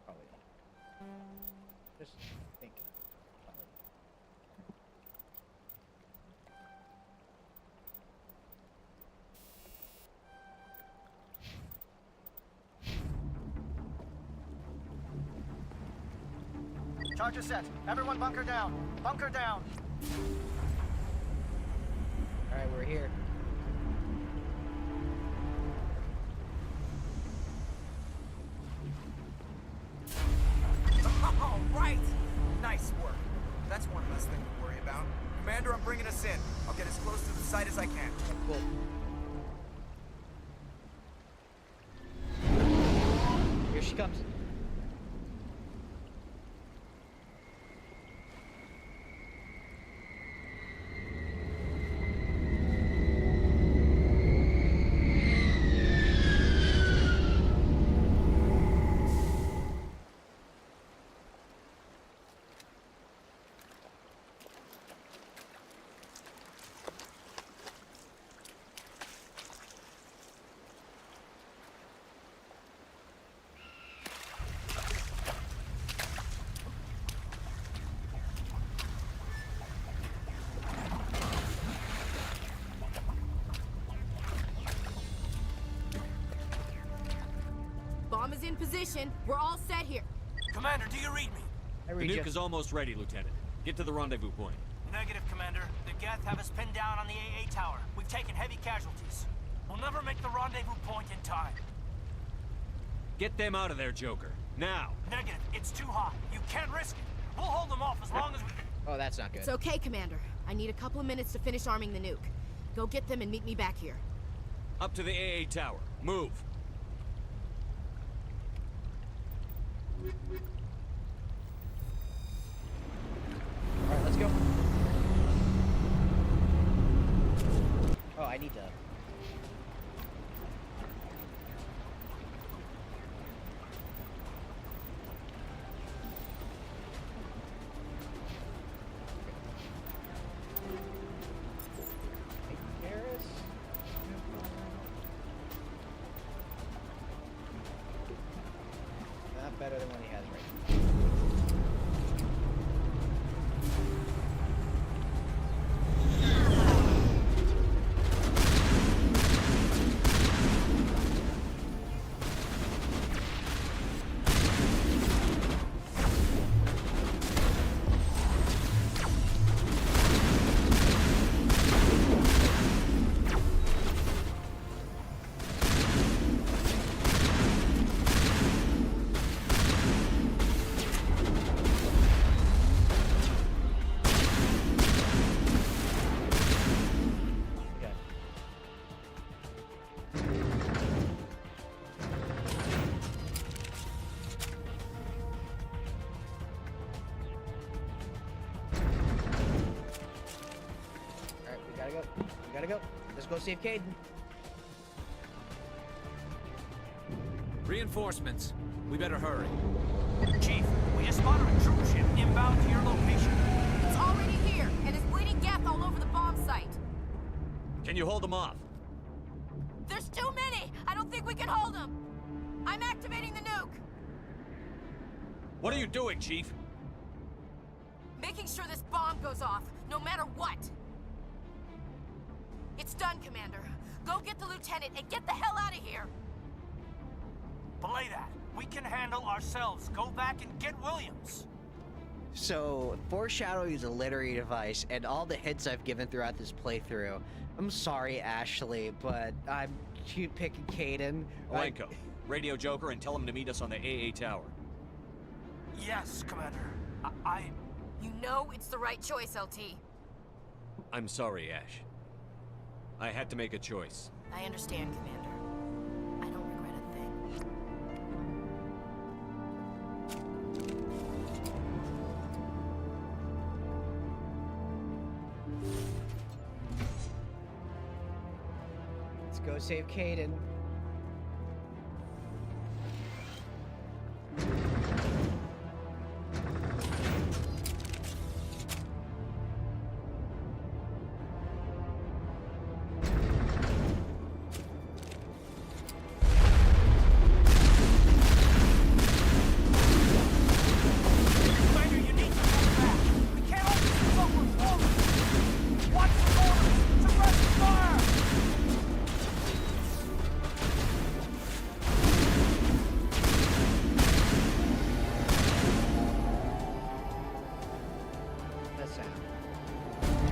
Probably not. Just thinking. Probably. Charger set. Everyone bunker down. Bunker down. Alright, we're here. All right! Nice work. That's one less thing to worry about. Commander, I'm bringing us in. I'll get as close to the site as I can. Cool. Here she comes. Bomb is in position. We're all set here. Commander, do you read me? I The read nuke you. is almost ready, Lieutenant. Get to the rendezvous point. Negative, Commander. The Geth have us pinned down on the AA tower. We've taken heavy casualties. We'll never make the rendezvous point in time. Get them out of there, Joker. Now! Negative. It's too hot. You can't risk it. We'll hold them off as long as we... Oh, that's not good. It's okay, Commander. I need a couple of minutes to finish arming the nuke. Go get them and meet me back here. Up to the AA tower. Move! Alright, let's go. Oh, I need to... Hey, Garrus? Not better than what he has right now. Okay. Alright, we gotta go. We gotta go. Let's go save Caden. Reinforcements. We better hurry. Chief, we just spotted a troop ship inbound to your location. It's already here, and it's bleeding Geth all over the bomb site. Can you hold them off? There's too many! I don't think we can hold them! I'm activating the nuke! What are you doing, Chief? Making sure this bomb goes off, no matter what! It's done, Commander. Go get the lieutenant and get the hell out of here! Belay that. We can handle ourselves. Go back and get Williams. So, foreshadowing is a literary device, and all the hints I've given throughout this playthrough. I'm sorry, Ashley, but I'm picking Caden. Olenko, radio Joker and tell him to meet us on the AA tower. Yes, Commander. You know it's the right choice, LT. I'm sorry, Ash. I had to make a choice. I understand, Commander. I don't regret a thing. Let's go save Caden. Commander, you need to come back. We can't hold this over forward. Watch the corners. Suppress the fire. That sound.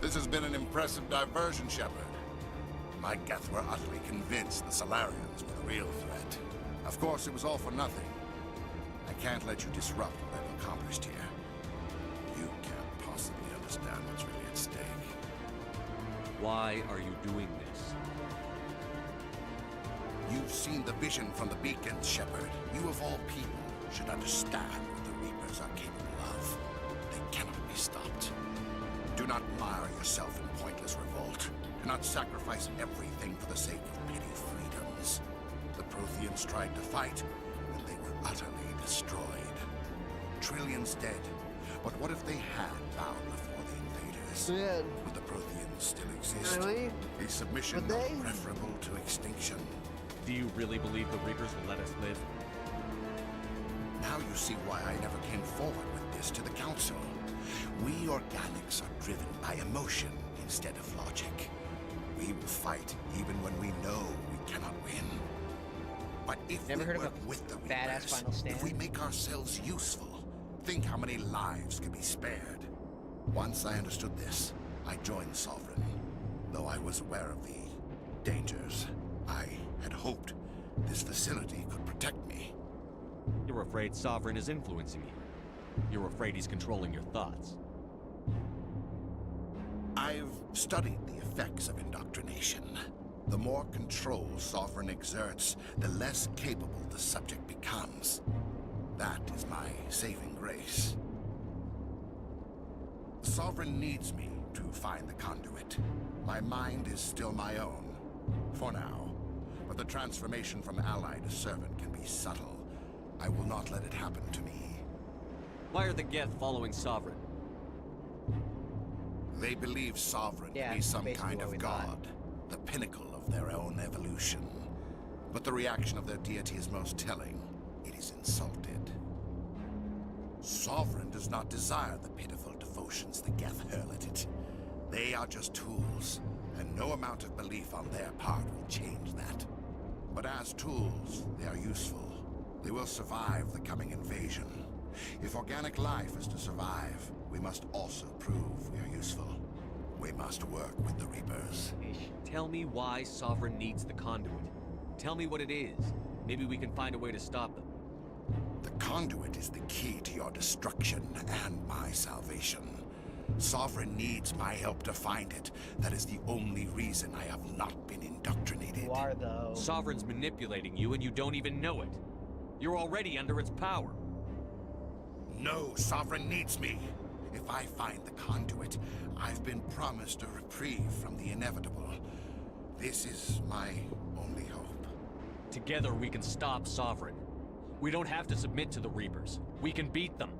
This has been an impressive diversion, Shepard. My Geth were utterly convinced the Solarians were the real threat. Of course, it was all for nothing. I can't let you disrupt what I've accomplished here. You can't possibly understand what's really at stake. Why are you doing this? You've seen the vision from the beacons, Shepard. You of all people should understand what the Reapers are capable of. They cannot be stopped. Do not mire yourself in pointless revolt. Do not sacrifice everything for the sake of petty freedoms. The Protheans tried to fight, and they were utterly destroyed. Trillions dead. But what if they had bowed before the invaders? Would the Protheans still exist? Really? A submission not preferable to extinction. Do you really believe the Reapers will let us live? Now you see why I never came forward with this to the Council. We organics are driven by emotion instead of logic. We will fight even when we know we cannot win. But if Never we heard of work a with the badass Reapers, final stand? if we make ourselves useful, think how many lives could be spared. Once I understood this, I joined Sovereign. Though I was aware of the dangers, I had hoped this facility could protect me. You're afraid Sovereign is influencing you. You're afraid he's controlling your thoughts. I've studied the effects of indoctrination. The more control Sovereign exerts, the less capable the subject becomes. That is my saving grace. Sovereign needs me to find the conduit. My mind is still my own, for now. But the transformation from ally to servant can be subtle. I will not let it happen to me. Why are the Geth following Sovereign? They believe Sovereign to Yeah, be some basically kind what of we god, thought. the pinnacle of their own evolution. But the reaction of their deity is most telling. It is insulted. Sovereign does not desire the pitiful devotions the Geth hurl at it. They are just tools, and no amount of belief on their part will change that. But as tools, they are useful. They will survive the coming invasion. If organic life is to survive, we must also prove we are useful. We must work with the Reapers. Tell me why Sovereign needs the conduit. Tell me what it is. Maybe we can find a way to stop them. The conduit is the key to your destruction and my salvation. Sovereign needs my help to find it. That is the only reason I have not been indoctrinated. You are, though. Sovereign's manipulating you and you don't even know it. You're already under its power. No, Sovereign needs me. If I find the conduit, I've been promised a reprieve from the inevitable. This is my only hope. Together we can stop Sovereign. We don't have to submit to the Reapers. We can beat them.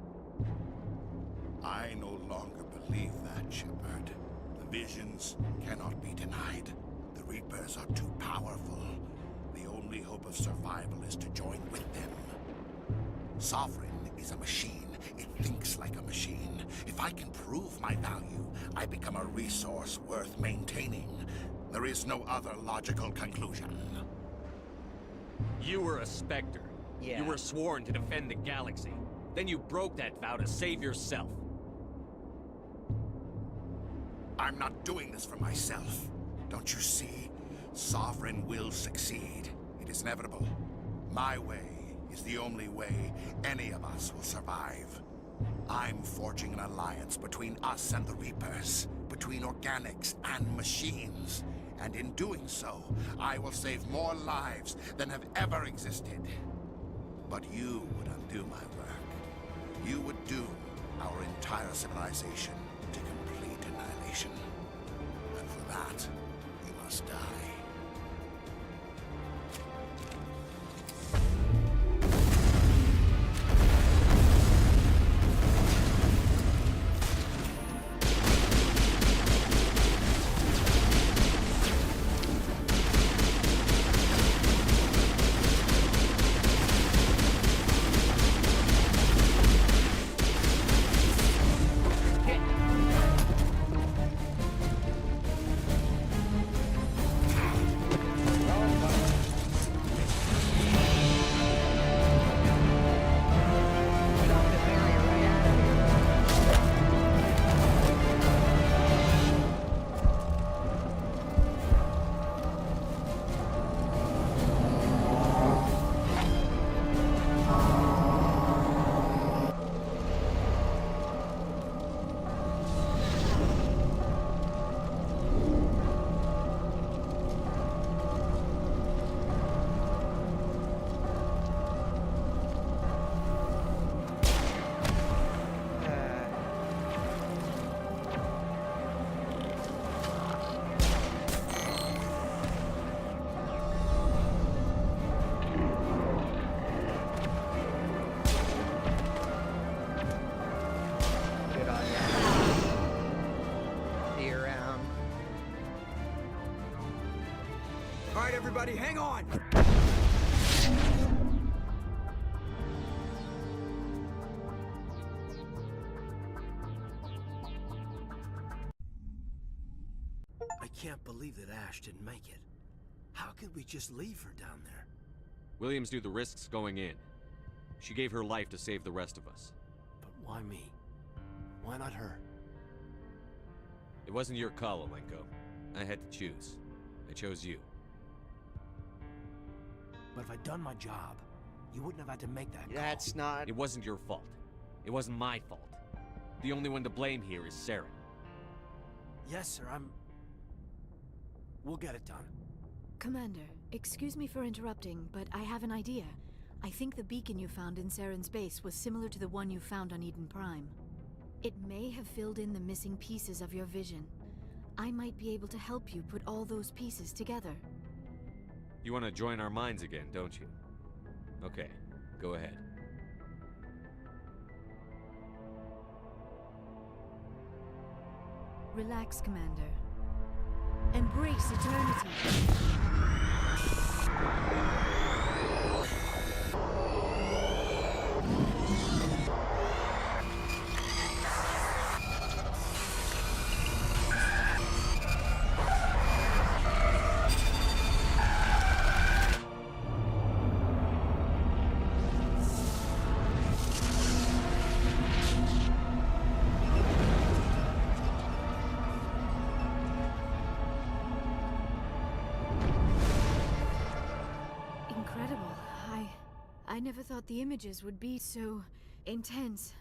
I no longer believe that, Shepard. The visions cannot be denied. The Reapers are too powerful. The only hope of survival is to join with them. Sovereign is a machine, It thinks like a machine. If I can prove my value, I become a resource worth maintaining. There is no other logical conclusion. You were a Spectre. Yeah. You were sworn to defend the galaxy. Then you broke that vow to save yourself. I'm not doing this for myself. Don't you see? Sovereign will succeed. It is inevitable. My way is the only way any of us will survive. I'm forging an alliance between us and the Reapers, between organics and machines. And in doing so, I will save more lives than have ever existed. But you would undo my work. You would doom our entire civilization to complete annihilation. And for that, you must die. Everybody, hang on! I can't believe that Ash didn't make it. How could we just leave her down there? Williams knew the risks going in. She gave her life to save the rest of us. But why me? Why not her? It wasn't your call, Alenko. I had to choose. I chose you. But if I'd done my job, you wouldn't have had to make that call. That's not... It wasn't your fault. It wasn't my fault. The only one to blame here is Saren. Yes, sir, We'll get it done. Commander, excuse me for interrupting, but I have an idea. I think the beacon you found in Saren's base was similar to the one you found on Eden Prime. It may have filled in the missing pieces of your vision. I might be able to help you put all those pieces together. You want to join our minds again, don't you? Okay, go ahead. Relax, Commander. Embrace eternity. I never thought the images would be so intense.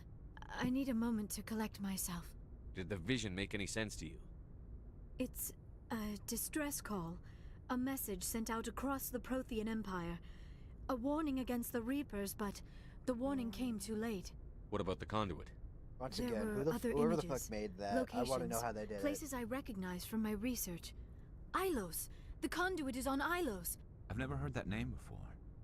I need a moment to collect myself. Did the vision make any sense to you? It's a distress call. A message sent out across the Prothean Empire. A warning against the Reapers, but the warning came too late. What about the conduit? Once There again, were other whoever the images, fuck made that, locations, I want to know how they did places I recognize from my research. Ilos! The conduit is on Ilos! I've never heard that name before.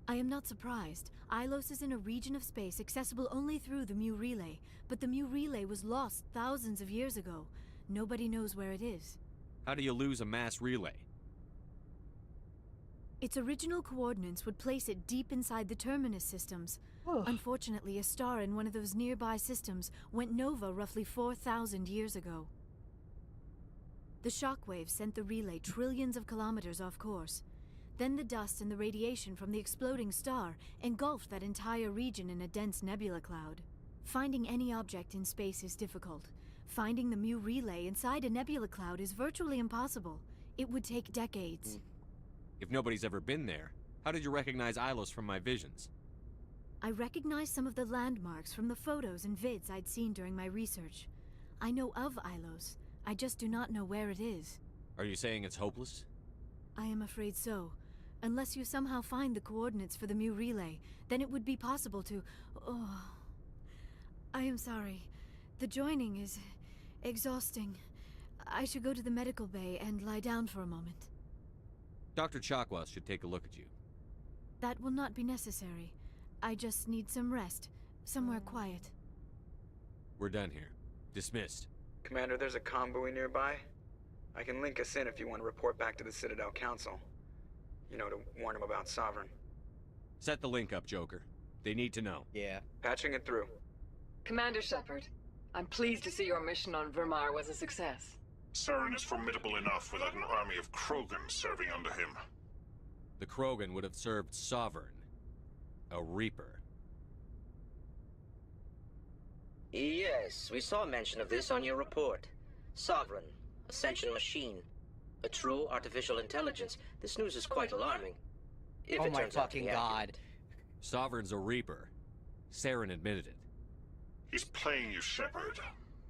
I am not surprised. Ilos is in a region of space accessible only through the Mu Relay, but the Mu Relay was lost thousands of years ago. Nobody knows where it is. How do you lose a mass relay? Its original coordinates would place it deep inside the Terminus systems. Unfortunately, a star in one of those nearby systems went nova roughly 4,000 years ago. The shockwave sent the relay trillions of kilometers off course. Then the dust and the radiation from the exploding star engulfed that entire region in a dense nebula cloud. Finding any object in space is difficult. Finding the Mu relay inside a nebula cloud is virtually impossible. It would take decades. If nobody's ever been there, how did you recognize Ilos from my visions? I recognized some of the landmarks from the photos and vids I'd seen during my research. I know of Ilos. I just do not know where it is. Are you saying it's hopeless? I am afraid so. Unless you somehow find the coordinates for the Mu relay, then it would be possible to... Oh... I am sorry. The joining is... exhausting. I should go to the medical bay and lie down for a moment. Dr. Chakwas should take a look at you. That will not be necessary. I just need some rest. Somewhere quiet. We're done here. Dismissed. Commander, there's a convoy nearby. I can link us in if you want to report back to the Citadel Council. You know, to warn them about Sovereign. Set the link up, Joker. They need to know. Yeah. Patching it through. Commander Shepard, I'm pleased to see your mission on Virmire was a success. Saren is formidable enough without an army of Krogan serving under him. The Krogan would have served Sovereign. A Reaper. Yes, we saw mention of this on your report. Sovereign, Ascension machine, a true artificial intelligence. This news is quite alarming. If oh it my turns out to be fucking god. accurate. Sovereign's a Reaper. Saren admitted it. He's playing you, Shepard.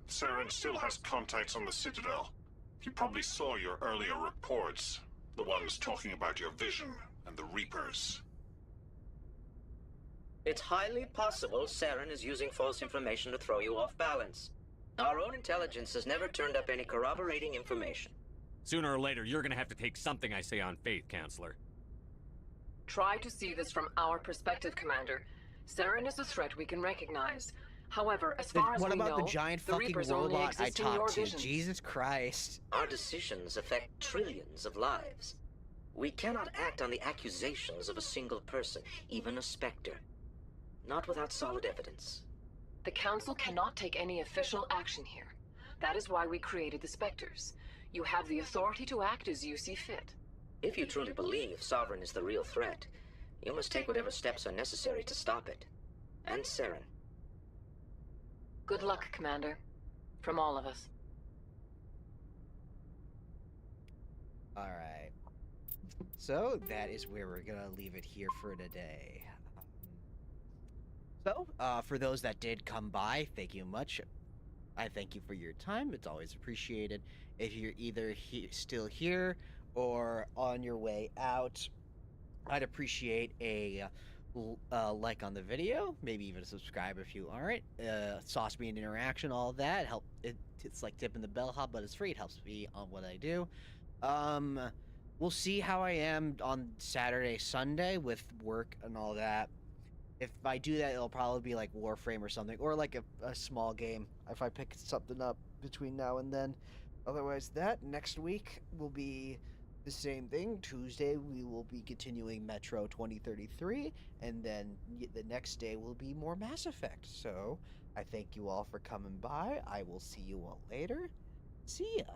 Saren still has contacts on the Citadel. He probably saw your earlier reports. The ones talking about your vision and the Reapers. It's highly possible Saren is using false information to throw you off balance. Our own intelligence has never turned up any corroborating information. Sooner or later, you're gonna have to take something I say on faith, Counselor. Try to see this from our perspective, Commander. Saren is a threat we can recognize. However, as far as what we know, about the giant fucking Reapers only robot I exist in your talked to? vision. Jesus Christ. Our decisions affect trillions of lives. We cannot act on the accusations of a single person, even a Spectre. Not without solid evidence. The Council cannot take any official action here. That is why we created the Spectres. You have the authority to act as you see fit. If you truly believe Sovereign is the real threat, you must take whatever steps are necessary to stop it. And Saren. Good luck, Commander. From all of us. Alright. So, that is where we're gonna leave it here for today. So, for those that did come by, thank you much. I thank you for your time. It's always appreciated. If you're either still here or on your way out, I'd appreciate a like on the video, maybe even subscribe if you aren't. Sauce me an interaction, all of that. It's like tipping the bellhop, but it's free. It helps me on what I do. We'll see how I am on Saturday, Sunday with work and all that. If I do that, it'll probably be like Warframe or something, or like a small game if I pick something up between now and then. Otherwise, that next week will be the same thing. Tuesday, we will be continuing Metro 2033, and then the next day will be more Mass Effect. So, I thank you all for coming by. I will see you all later. See ya.